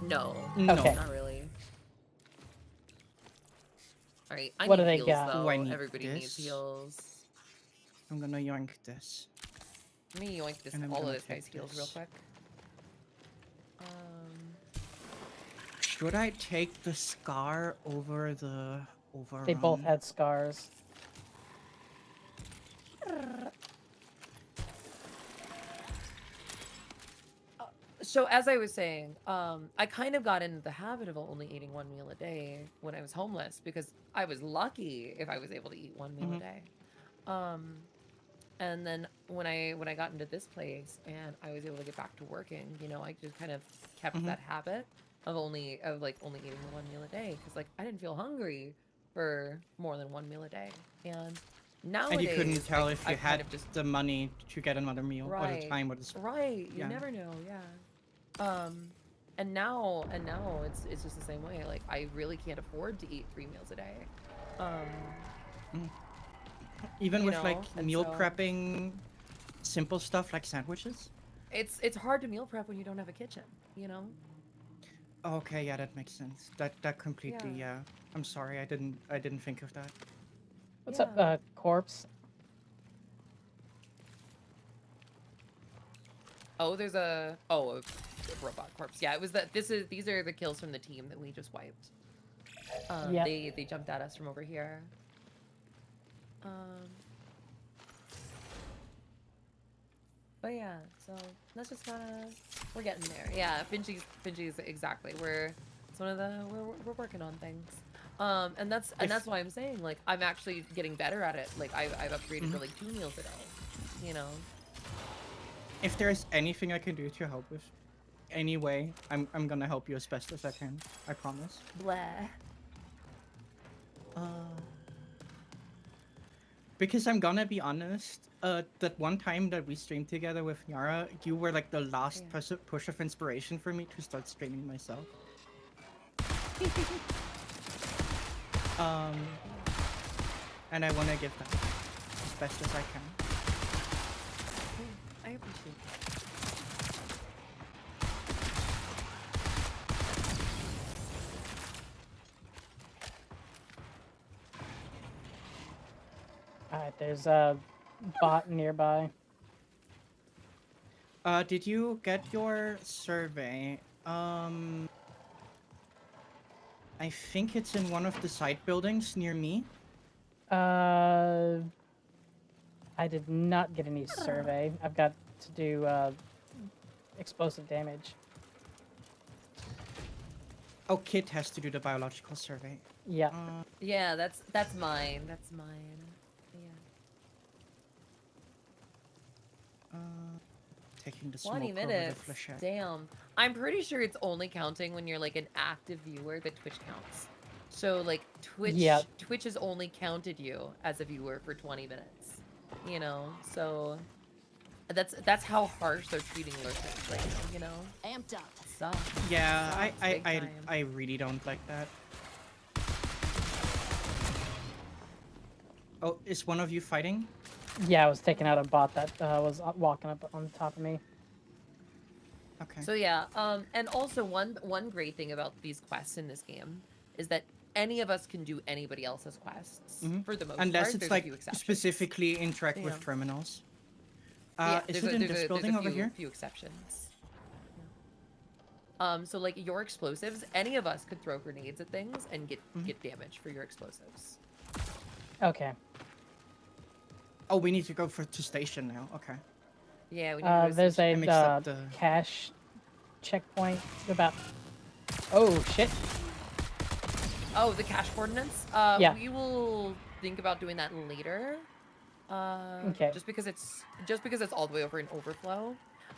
No. No. Okay. Not really. All right. I What need do they heals got? though. Ooh, I need Everybody needs this. heals. I'm gonna yoink this. Let me yoink this. And I'm All of gonna this guy's take heals real this. quick. Should I take the scar over the overrun? They both had scars. So as I was saying, I kind of got into the habit of only eating 1 meal a day when I was homeless because I was lucky if I was able to eat 1 meal a day. And then when I got into this place and I was able to get back to working, you know, I just kind of kept that habit of only eating the 1 meal a day because like I didn't feel hungry for more than 1 meal a day. And nowadays, And you couldn't tell if you I've kind had of just the money to get another meal or the time or the right. You yeah. never know, yeah. And now it's just the same way. Like I really can't afford to eat 3 meals a day. Even you with like know, and meal so- prepping, simple stuff like sandwiches. It's hard to meal prep when you don't have a kitchen, you know? Okay, yeah, that makes sense. That completely, Yeah. yeah. I'm sorry, I didn't think of that. What's Yeah. up, corpse? Oh, there's a robot corpse. Yeah, it was that. These are the kills from the team that we just wiped. Yep. They jumped at us from over here. But yeah, so that's just kind of we're getting there. Yeah, Finchie's exactly. It's one of the we're working on things. And that's why I'm saying like I'm actually getting better at it. Like I've upgraded for like 2 meals a day. You know. If there's anything I can do to help with, anyway, I'm gonna help you as best as I can. I promise. Blah. Because I'm gonna be honest, that one time that we streamed together with Yara, you were like the last push of inspiration for me to start streaming myself. And I wanna give that as best as I can. I appreciate that. Alright, there's a bot nearby. Did you get your survey? I think it's in one of the side buildings near me. I did not get any survey. I've got to do explosive damage. Oh, Kit has to do the biological survey. Yeah. Yeah, that's mine. That's mine. Yeah. Taking the smoke 20 over the minutes. flechette. Damn. I'm pretty sure it's only counting when you're like an active viewer that Twitch counts. So like Twitch has only counted you as a viewer for 20 minutes. You know, so that's how harsh they're treating lurkers right now, you know? Amped up. Sucks. Yeah, Sucks big time. I really don't like that. Oh, is one of you fighting? Yeah, I was taking out a bot that was walking up on top of me. Okay. So yeah, and also one great thing about these quests in this game is that any of us can do anybody else's quests for the most Unless part. it's There's like a few exceptions. specifically interact with Yeah. terminals. Yeah, Is there's it in this building over here? Few exceptions. So like your explosives, any of us could throw grenades at things and get damage for your explosives. Okay. Oh, we need to go to station now. Okay. Yeah, we need to go to There's station. I mixed up the- cache checkpoint about... Oh, shit. Oh, the cache coordinates? Yeah. We will think about doing that later. Okay. Just because it's all the way over in overflow.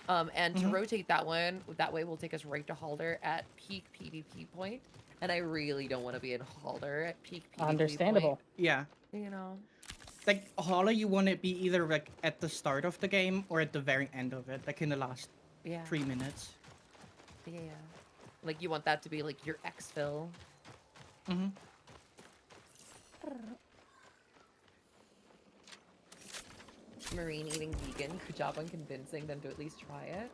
And to rotate that way will take us right to Halder at peak PvP point. And I really don't want to be in Halder at peak PvP Understandable. point, Yeah. you know? Like, Holla, you want to be either like at the start of the game or at the very end of it, like in the last 3 minutes. Yeah. Like you want that to be like your exfil. Mm-hmm. Marine eating vegan. Good job on convincing them to at least try it.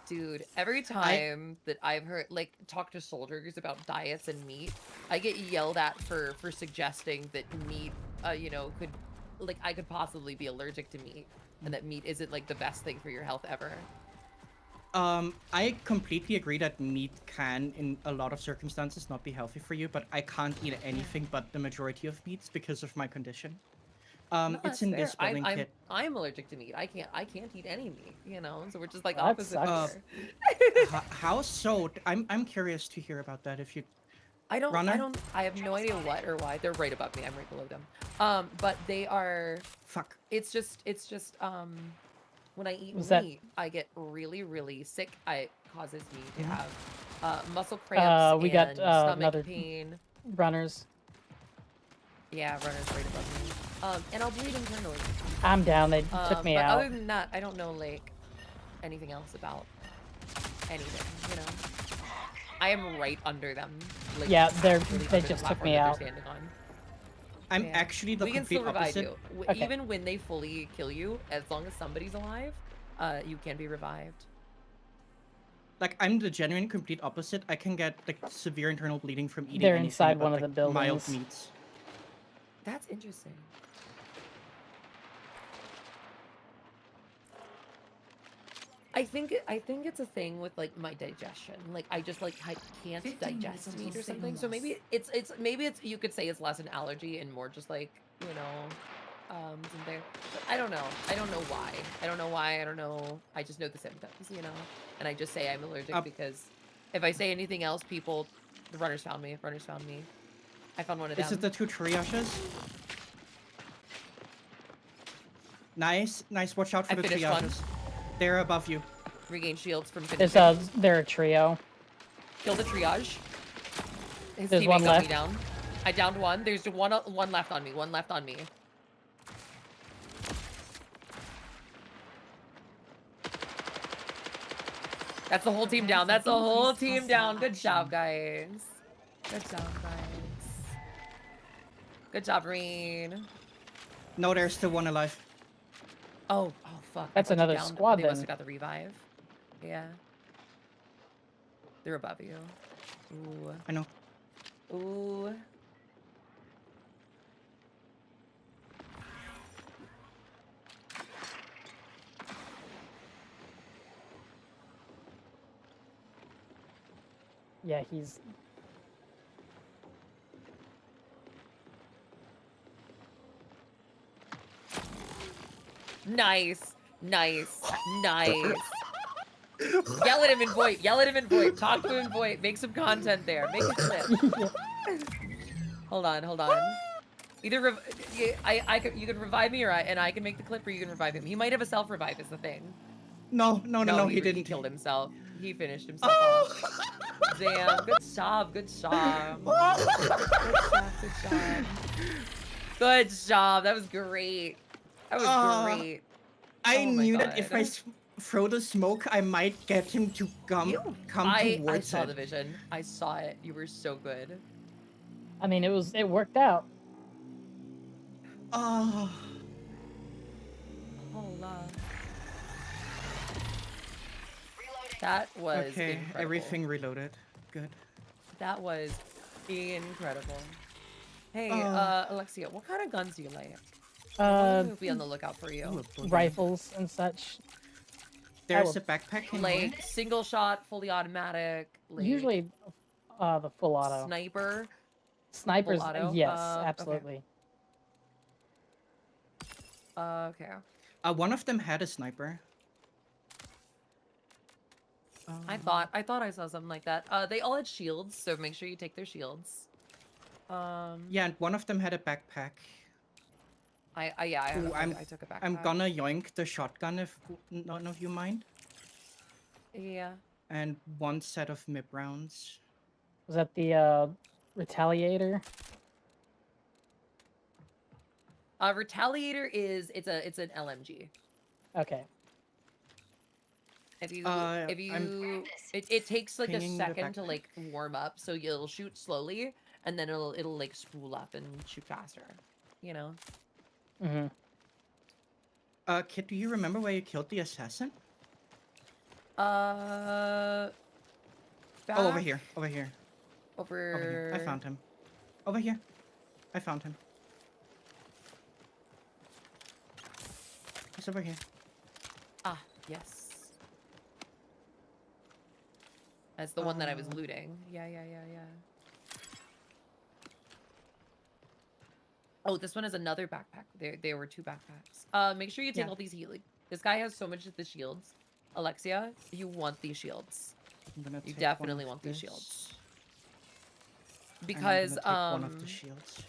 Dude, every time that I've heard like talk to soldiers about diets and meat, I get yelled at for suggesting that meat, you know, could like I could possibly be allergic to meat, and that meat isn't like the best thing for your health ever. I completely agree that meat can, in a lot of circumstances, not be healthy for you, but I can't eat anything but the majority of meats because of my condition. No, It's that's in fair. this building kit. I'm allergic to meat. I can't eat any meat, you know. So we're just like Well, that opposite sucks. here. How so? I'm curious to hear about that. If you Runner? I have no idea what or why. They're right above me. I'm right below them. But they are. Fuck. It's just when I eat Was that- meat, I get really, really sick. It causes me to have muscle cramps we got, and stomach another- pain. Runners. Yeah, runner's right above me. And I'll bleed internally. I'm down. They took me but out. other than that, I don't know like anything else about anything. You know, I am right under them. Like, Yeah, really they under the just took platform me that out. they're standing on. I'm Yeah. actually the We can complete still revive opposite. you. Okay. Even when they fully kill you, as long as somebody's alive, you can be revived. Like, I'm the genuine complete opposite. I can get like severe internal bleeding from eating They're anything inside but, one of like, the mild buildings. meats. That's interesting. I think it's a thing with like my digestion. Like I just like I can't 15 minutes digest meat until or something. So signal maybe it's you could say it's less an allergy and more just like, you know, something. But I don't know. I don't know why. I don't know why. I don't know. I just know the symptoms, you know. And I just say I'm allergic because if I say anything else, the runners found me. Runners found me. I found one of them. Is it the two triages? Nice, nice. Watch out for I the finished one. triages. They're above you. Regain shields from There's finishing. they're a trio. Kill the triage. His There's teammate one got left. me down. I downed one. There's one left on me. One left on me. That's the whole team down. That's the whole team down. Good job, guys. Good job, guys. Good job, Reen. No, there's still one alive. Oh, fuck. That's I thought you another downed- squad They then. must have got the revive. Yeah. They're above you. Ooh. I know. Ooh. Yeah, he's. Nice. Nice. Nice. Yell at him in VoIP. Yell at him in VoIP. Talk to him in VoIP. Make some content there. Make a clip. Hold on. Hold on. Either you could revive me, and I can make the clip, or you can revive him. He might have a self revive. Is the thing. No, he didn't. He killed himself. He finished himself Oh! off. Damn. Good job. Good job. Good job. Good job. Good job. That was great. That was great. I Oh my knew that if God. I throw the smoke, I might get him to come I towards saw it. the vision. I saw it. You were so good. I mean, it worked out. Oh, Hola. That was okay. incredible. Everything reloaded. Good. That was incredible. Hey, Alexia, what kind of guns do you like? We'll be on the lookout for you. Ooh, a booger. Rifles and such. There's a backpack in here. Like single shot, fully automatic. Like Usually, the full auto. sniper. Snipers, auto? yes, Okay. absolutely. Okay. One of them had a sniper. I thought I saw something like that. They all had shields, so make sure you take their shields. Yeah, and one of them had a backpack. I took a backpack. I'm gonna yoink the shotgun if none of you mind. Yeah. And one set of MIP rounds. Was that the Retaliator? Retaliator it's an LMG. Okay. If you, I'm it takes like a pinging the second to backpack. like warm up, so you'll shoot slowly, and then it'll like spool up and shoot faster. You know. Mm-hmm. Kit, do you remember where you killed the assassin? Back Oh, over here. Over here. over. Over here. I found him. Over here. I found him. He's over here. Ah, yes. That's the one that I was looting. Yeah. Oh, this one is another backpack. There were 2 backpacks. Make sure you take Yeah. all these healing. This guy has so much of the shields. Alexia, you want these shields. I'm gonna You take definitely one of want these this, shields. and I'm Because gonna take one of the shields.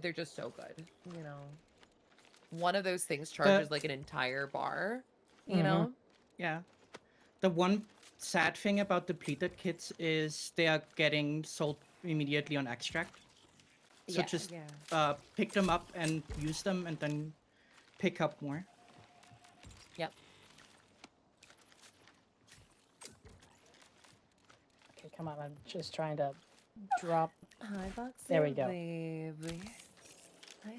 they're just so good, you know. One of those things charges like an entire bar, you know. Yeah. The one sad thing about depleted kits is they are getting sold immediately on extract. So just pick them up and use them, and then pick up more. Yep. Okay, come on. I'm just trying to drop. Hi, Foxy. There we go. Baby. Hi.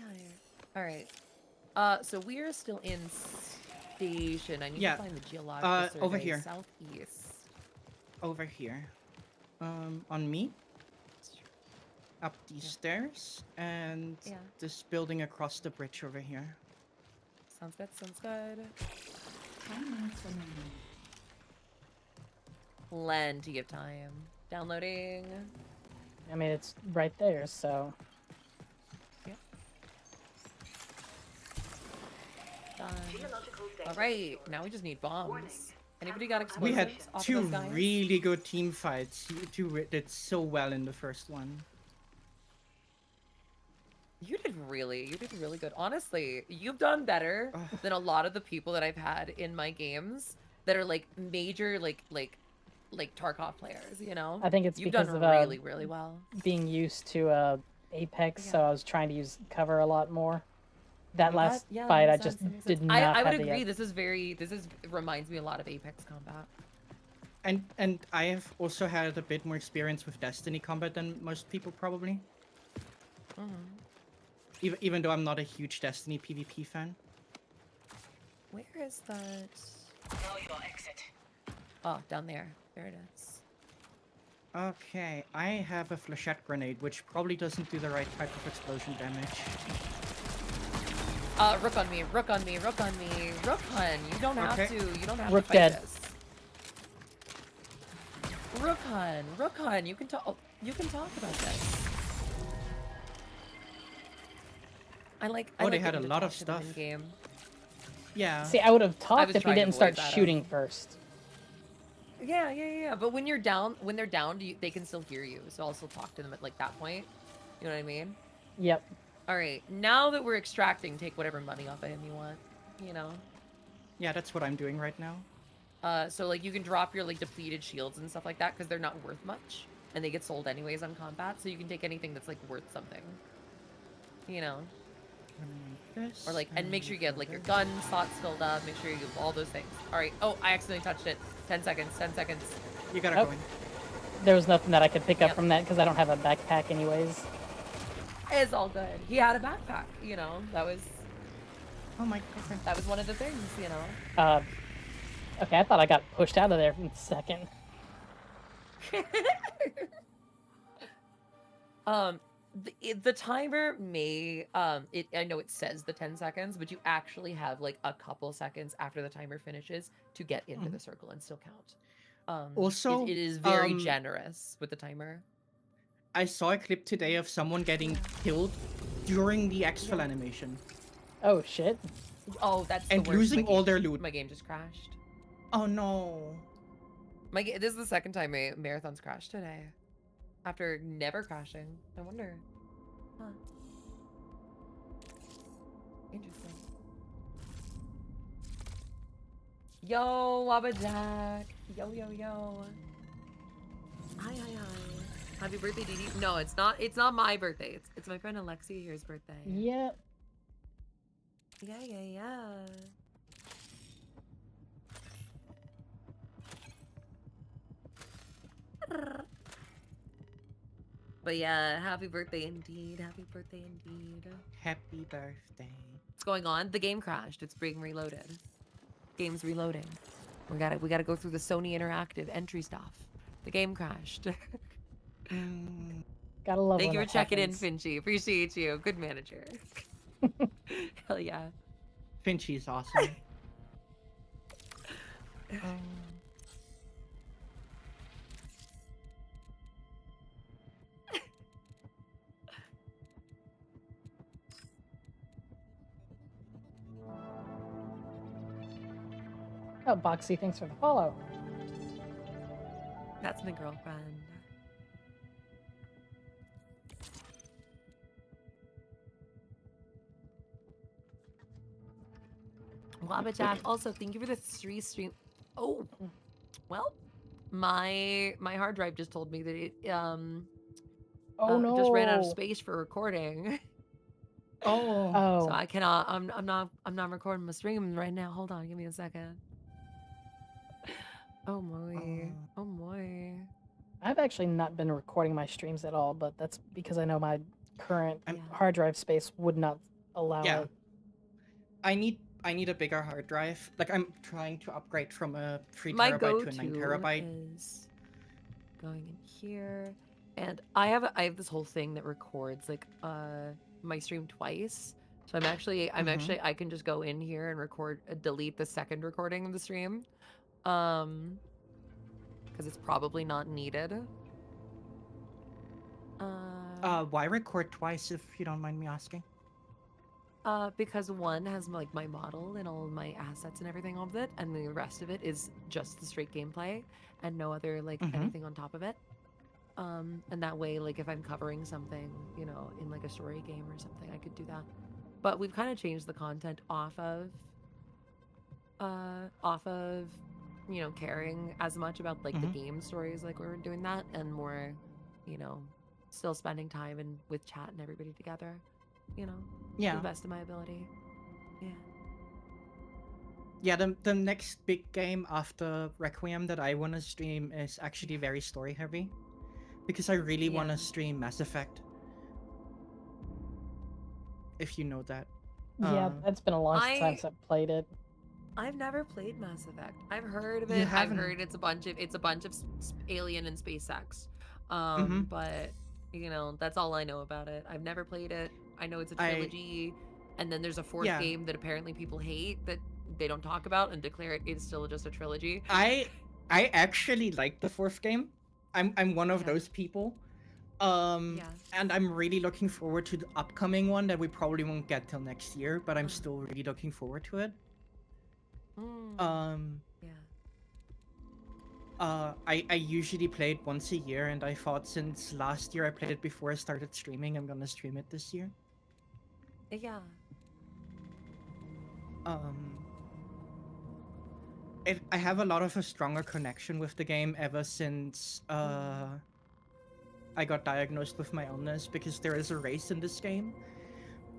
All right. So we are still in station. I need to find the geological survey. Over here. Southeast. Over here. On me. Up these stairs, and this building across the bridge over here. Sounds good. 10 minutes remaining. Plenty of time. Downloading. I mean, it's right there, so. Yep. Done. All right, now we just need bombs. Anybody got explosives? We had off of 2 those guys? really good team fights. You 2 did so well in the first one. You did really good. Honestly, you've done better than a lot of the people that I've had in my games that are like major like Tarkov players, you know? I think it's you've because done of really well. being used to Apex, so I was trying to use cover a lot more. That last fight, I just did not. I would have agree. The, This reminds me a lot of Apex combat. And I have also had a bit more experience with Destiny combat than most people probably. Even though I'm not a huge Destiny PvP fan. Where is that? Know your exit. Oh, down there. There it is. Okay, I have a flechette grenade, which probably doesn't do the right type of explosion damage. Rook on me. Rook on me. Rook on me. Rook hun. You don't have to. You don't have Rook to fight dead. this. Rook hun. Rook hun. You can talk. You can talk about this. I like. Oh, I they like had a getting to lot talk of to them stuff. in game. Yeah. see, I would have talked was if he trying to didn't start avoid that, shooting first. Yeah. But when you're down, they're down, they can still hear you. So I'll still talk to them at like that point. You know what I mean? Yep. All right. Now that we're extracting, take whatever money off of him you want. You know. Yeah, that's what I'm doing right now. So like you can drop your like depleted shields and stuff like that because they're not worth much, and they get sold anyways on combat. So you can take anything that's like worth something. You know. This, Or like, and make sure you get like your gun slots filled up. Make sure you do all those things. All right. Oh, I accidentally touched it. 10 seconds. 10 seconds. You gotta Oh. go in. There was nothing that I could pick up Yep. from that because I don't have a backpack anyways. It's all good. He had a backpack. You know, that was Oh my god. that was one of the things. You know. Okay, I thought I got pushed out of there in a second. The timer may I know it says the 10 seconds, but you actually have like a couple seconds after the timer finishes to get into the circle and still count. Also, it is very generous with the timer. I saw a clip today of someone getting killed during the exfil animation. Oh shit. Oh, that's And the worst. losing all their loot. My game just crashed. Oh no. This is the second time my marathon's crashed today. After never crashing. I wonder. Huh. Interesting. Yo, Wabba Jack. Yo. Hi. Happy birthday, Dee Dee. No, it's not my birthday. It's my friend Alexia here's birthday. Yep. Yeah. But yeah, happy birthday indeed. Happy birthday indeed. Happy birthday. What's going on? The game crashed. It's being reloaded. Game's reloading. We gotta go through the Sony Interactive entry stuff. The game crashed. Mm, Gotta love Thank when you for that checking happens. in, Finchy. Appreciate you. Good manager. Hell yeah. Finchy's awesome. Oh, Boxy, thanks for the follow. That's my girlfriend. Wabajack, also thank you for the 3 stream. Oh, well, my hard drive just told me that it Oh no. just ran out of space for recording. Oh. Oh. So I cannot. I'm not recording my stream right now. Hold on, give me a second. Oh my. Oh my. I've actually not been recording my streams at all, but that's because I know my current Yeah. hard drive space would not allow Yeah. it. I need a bigger hard drive. Like I'm trying to upgrade from a 3 My terabyte to a 9 go-to terabyte. is going in here, and I have this whole thing that records like my stream twice. So I'm actually I can just go in here and record delete the second recording of the stream, because it's probably not needed. Why record twice if you don't mind me asking? Because one has like my model and all of my assets and everything of it, and the rest of it is just the straight gameplay and no other like anything on top of it. And that way, like if I'm covering something, you know, in like a story game or something, I could do that. But we've kind of changed the content off of, you know, caring as much about like the game stories, like we were doing that, and more, you know, still spending time and with chat and everybody together, you know, to Yeah. the best of my ability. Yeah. Yeah, the next big game after Requiem that I want to stream is actually very story heavy. Because I really want to stream Mass Effect. If you know that. Yeah, that's been a long time since I've played it. I've never played Mass Effect. I've heard of You it. I've haven't? heard it's a bunch of alien and space sex. But you know, that's all I know about it. I've never played it. I know it's a trilogy, and then there's a fourth game that apparently people hate that they don't talk about and declare it is still just a trilogy. I actually like the fourth game. I'm one of those people. And I'm really looking forward to the upcoming one that we probably won't get till next year, but I'm still really looking forward to it. I usually play it once a year, and I thought since last year I played it before I started streaming, I'm gonna stream it this year. Yeah. I have a lot of a stronger connection with the game ever since I got diagnosed with my illness, because there is a race in this game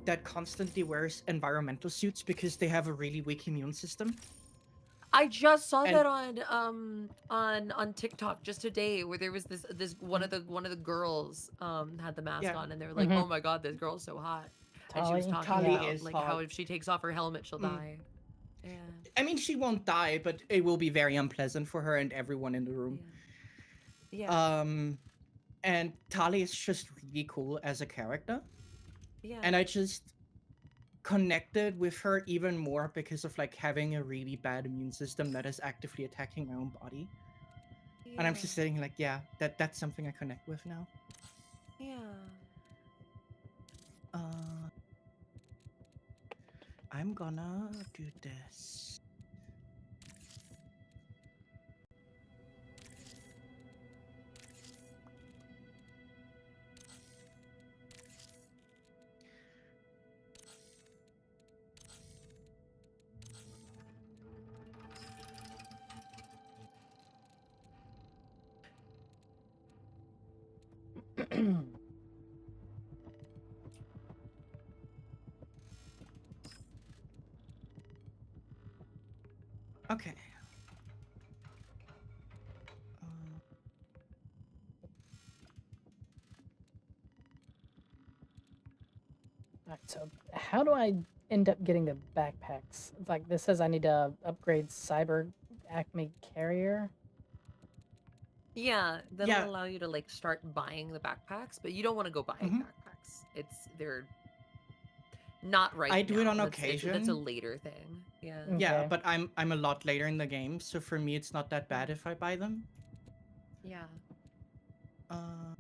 that constantly wears environmental suits because they have a really weak immune system. I just saw that on TikTok just today, where there was this one of the girls had the mask on, and they were like, "Oh my god, this girl's so hot," and she was talking about like how if she takes off her helmet, she'll die. Yeah. I mean, she won't die, but it will be very unpleasant for her and everyone in the room. Yeah. And Tali is just really cool as a character. Yeah. And I just connected with her even more because of like having a really bad immune system that is actively attacking my own body. Yeah. And I'm just saying like, yeah, that's something I connect with now. Yeah. I'm gonna do this. Okay. Alright, so how do I end up getting the backpacks? It's like this says I need to upgrade Cyber Acme Carrier. Yeah, that'll Yeah. allow you to like start buying the backpacks, but you don't want to go buying Mhm. backpacks. They're not right I do it now. on That's a occasion. later thing. Yeah. Yeah, Okay. but I'm a lot later in the game, so for me it's not that bad if I buy them. Yeah. Uh,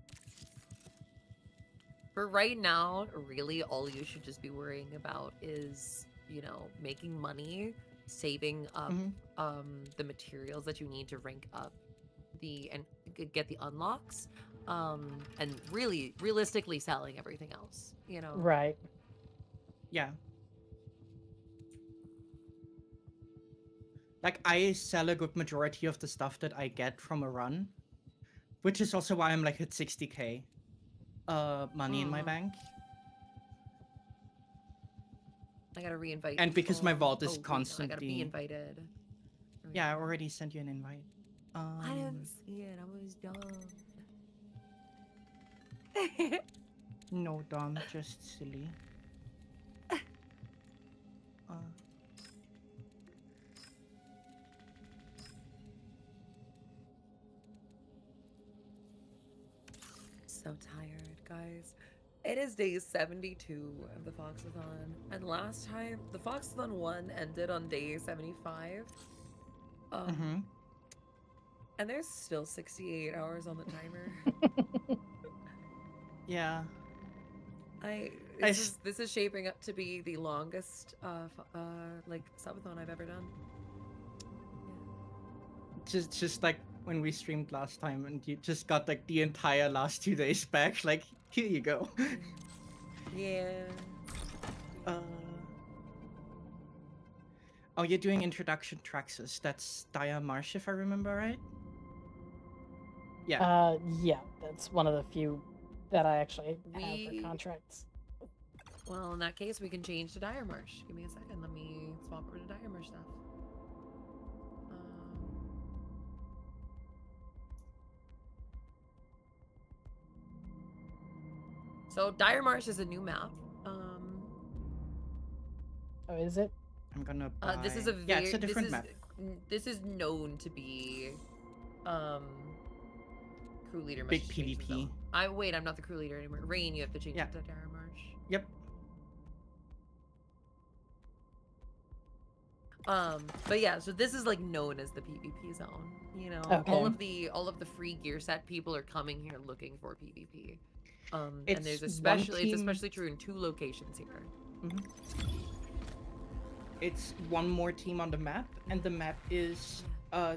For right now, really all you should just be worrying about is, making money, saving up mhm. the materials that you need to rank up and get the unlocks, and really realistically selling everything else, Right. Yeah. Like, I sell a good majority of the stuff that I get from a run, which is also why I'm like at 60k money in my Mm. bank. I gotta reinvite And because my people. vault is Oh, wait, no, I gotta be constantly... invited. There we Yeah, I go. already sent you an invite. I didn't see it. I was dumb. No, dumb, just silly. Uh, So tired, guys. It is day 72 of the Foxathon, and last time the Foxathon 1 ended on day 75. mhm. And there's still 68 hours on the timer. Yeah. This is shaping up to be the longest like subathon I've ever done. Just like when we streamed last time and you just got like the entire last 2 days back, like, here you go. Yeah. Oh, you're doing introduction Traxxas. That's Dire Marsh, if I remember right? Yeah. Yeah, that's one of the few that I actually have We- for contracts. Well, in that case, we can change to Dire Marsh. Give me a second. Let me swap over to Dire Marsh stuff. So Dire Marsh is a new map. Oh, is it? I'm gonna buy... This is a Yeah, it's a different map. This is known to be, crew leader. Big must change the PvP. zone. I'm not the crew leader anymore. Rain, you have to change it to Dire Marsh. Yep. But yeah, so this is like known as the PvP zone. Okay. All of the free gear set people are coming here looking for PvP. And there's It's it's especially true in 2 locations here. Mhm. It's one more team on the map, and the map is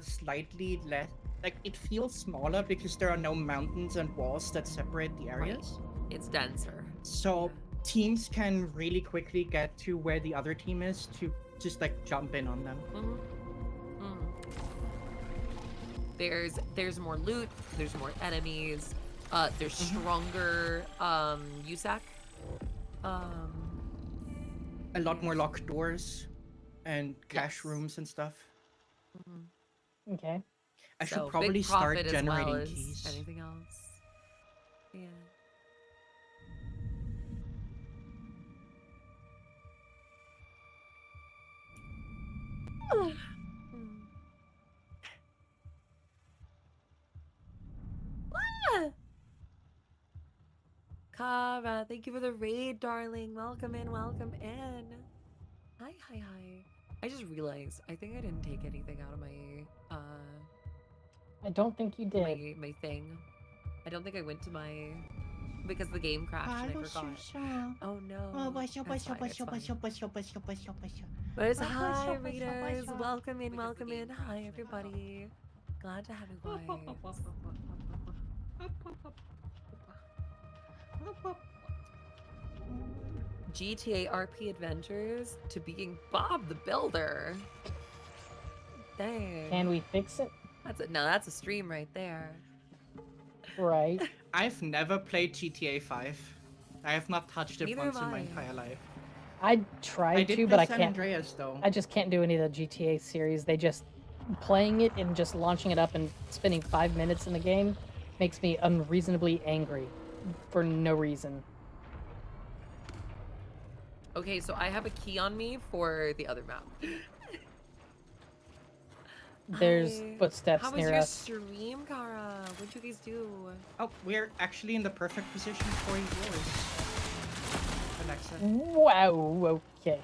slightly less... Like, it feels smaller because there are no mountains and walls that separate the areas. It's denser. So teams can really quickly get to where the other team is to just like jump in on them. There's more loot, there's more enemies, there's stronger USAC. A lot more locked doors and cash rooms and stuff. Okay. I should So, probably big start profit as generating well as keys. anything else. Yeah. Kara, thank you for the raid, darling. Welcome in, welcome in. Hi. I just realized I think I didn't take anything out of my I don't think you did. my thing. I don't think I went to my because the game crashed and I forgot. Oh no. That's fine, it's fine. But hi readers, welcome in. Hi everybody. Glad to have you guys. GTA RP Adventures to being Bob the Builder. Dang. Can we fix it? That's a stream right there. Right. I've never played GTA 5. I have not touched it Neither once have in my I. entire life. I tried I did to, play but I San can't. Andreas though. I just can't do any of the GTA series. They just playing it and just launching it up and spending 5 minutes in the game makes me unreasonably angry for no reason. Okay, so I have a key on me for the other map. There's Hi. footsteps How was near your us. stream, Kara? What'd you guys do? Oh, we're actually in the perfect position for yours, Alexa. Wow. Okay.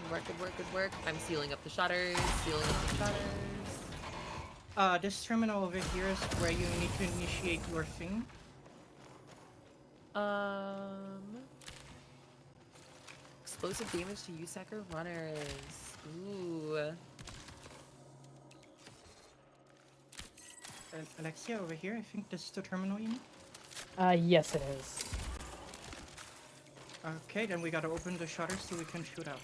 Good work, good work, good work. I'm sealing up the shutters, sealing up the shutters. This terminal over here is where you need to initiate your thing. Explosive damage to USACR runners. Ooh. Alexia, over here, I think this is the terminal you need. Yes, it is. Okay, then we gotta open the shutters so we can shoot out.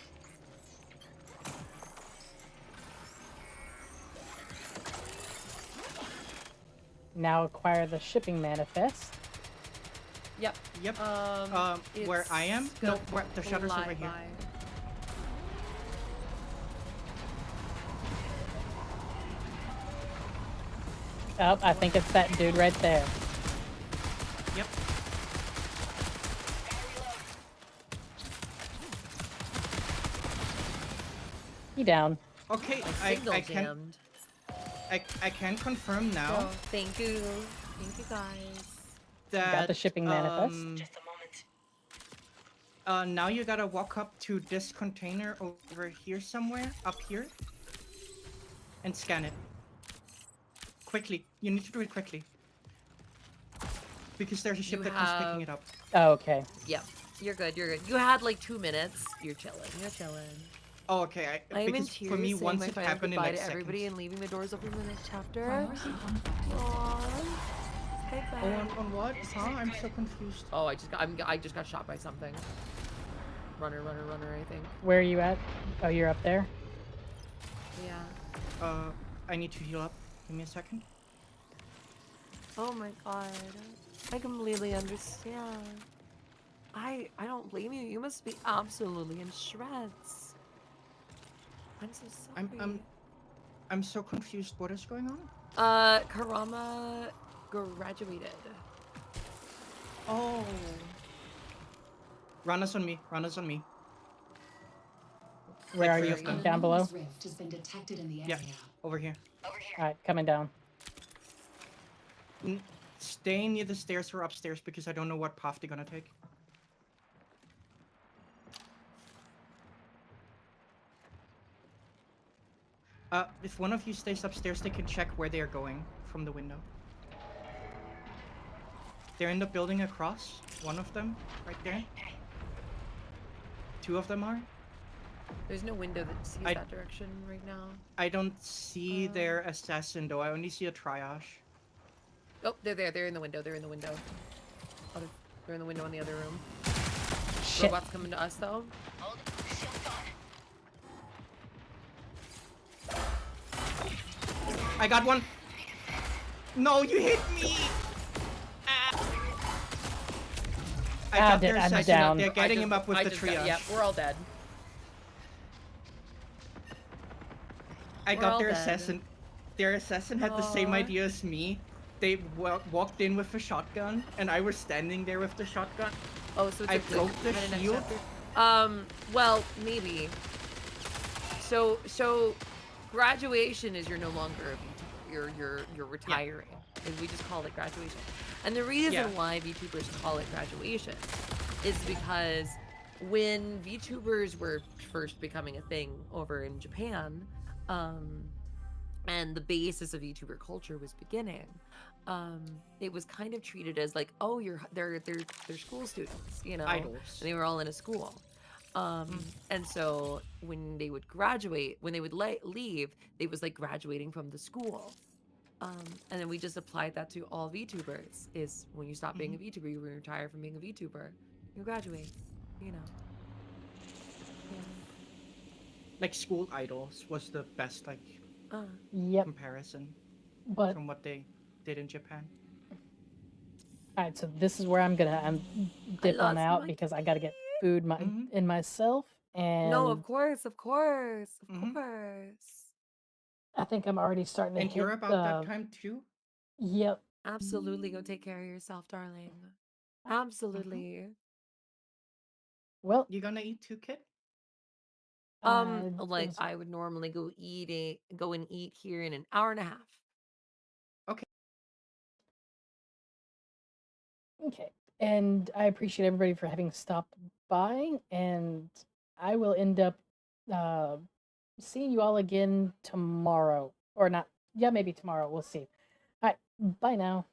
Now acquire the shipping manifest. Yep. Yep. Where I am? it's No, gonna where the shutters over fly here. by. Oh, I think it's that dude right there. Yep. He down. Okay, My signal I can jammed. I can confirm now Oh, thank you. Thank you guys. that Got the shipping manifest. Just a moment. now you gotta walk up to this container over here somewhere, up here, and scan it. Quickly. You need to do it quickly. Because there's a ship You that keeps have- picking it up. Oh, okay. Yep. You're good, you're good. You had like 2 minutes. You're chilling, you're chilling. Oh, okay. I'm in Because tears for me, saying once my it final happened in goodbye like to everybody seconds. and leaving the doors open for the next chapter. Priority on fire. Aww. Bye Oh, bye. on what? Huh? I'm so confused. Oh, I just got shot by something. Runner, I think. Where are you at? Oh, you're up there? Yeah. I need to heal up. Give me a second. Oh my god. I completely understand. I don't blame you. You must be absolutely in shreds. I'm so sorry. I'm so confused. What is going on? Karama graduated. Oh. Runners on me. Runners on me. Where Like are three you? of them. Down below? Rift has been detected in the Yeah. area. Over here. Alright, coming down. Stay near the stairs or upstairs because I don't know what path they're gonna take. If one of you stays upstairs, they can check where they are going from the window. They're in the building across. One of them, right there. Two of them are. There's no window that sees I- that direction right now. I don't see their assassin though. I only see a triage. Oh, they're there. They're in the window. They're in the window. They're in the window in the other room. Shit. Robots coming to us though. I got one. No, you hit me. I got their I'm assassin down. up. They're getting I him up with I the just got- triage. Yeah, we're all dead. I We're got all their dead. assassin. Their assassin had the same Aw. idea as me. They walked in with a shotgun, and I was standing there with the shotgun. Oh, so it's I a good broke the kinda next shield. chapter? Well, maybe. So graduation is you're no longer a VTuber. You're retiring. And we just call it graduation. And the reason Yeah. why VTubers call it graduation is because when VTubers were first becoming a thing over in Japan, and the basis of VTuber culture was beginning, it was kind of treated as like, oh, they're school students, you know, Idols. and they were all in a school. And so when they would graduate, when they would leave, it was like graduating from the school. And then we just applied that to all VTubers. Is when you stop being a VTuber, you retire from being a VTuber, you graduate. You know. Yeah. Like school idols was the best like Yep. comparison But from what they did in Japan. All right, so this is where I'm dip on lost out my because I got to get food Mhm. in myself, No, of and course, of course, of Mhm. course. I think I'm already starting to And you're hit about that time too. Yep. Absolutely, go take care of yourself, darling. Mhm. Absolutely. Well, You gonna eat too, kid? it Like was I would normally go and eat here in an hour and a half. Okay. okay. And I appreciate everybody for having stopped by, and I will end up uh, seeing you all again tomorrow, or not? Yeah, maybe tomorrow. We'll see. All right, bye now.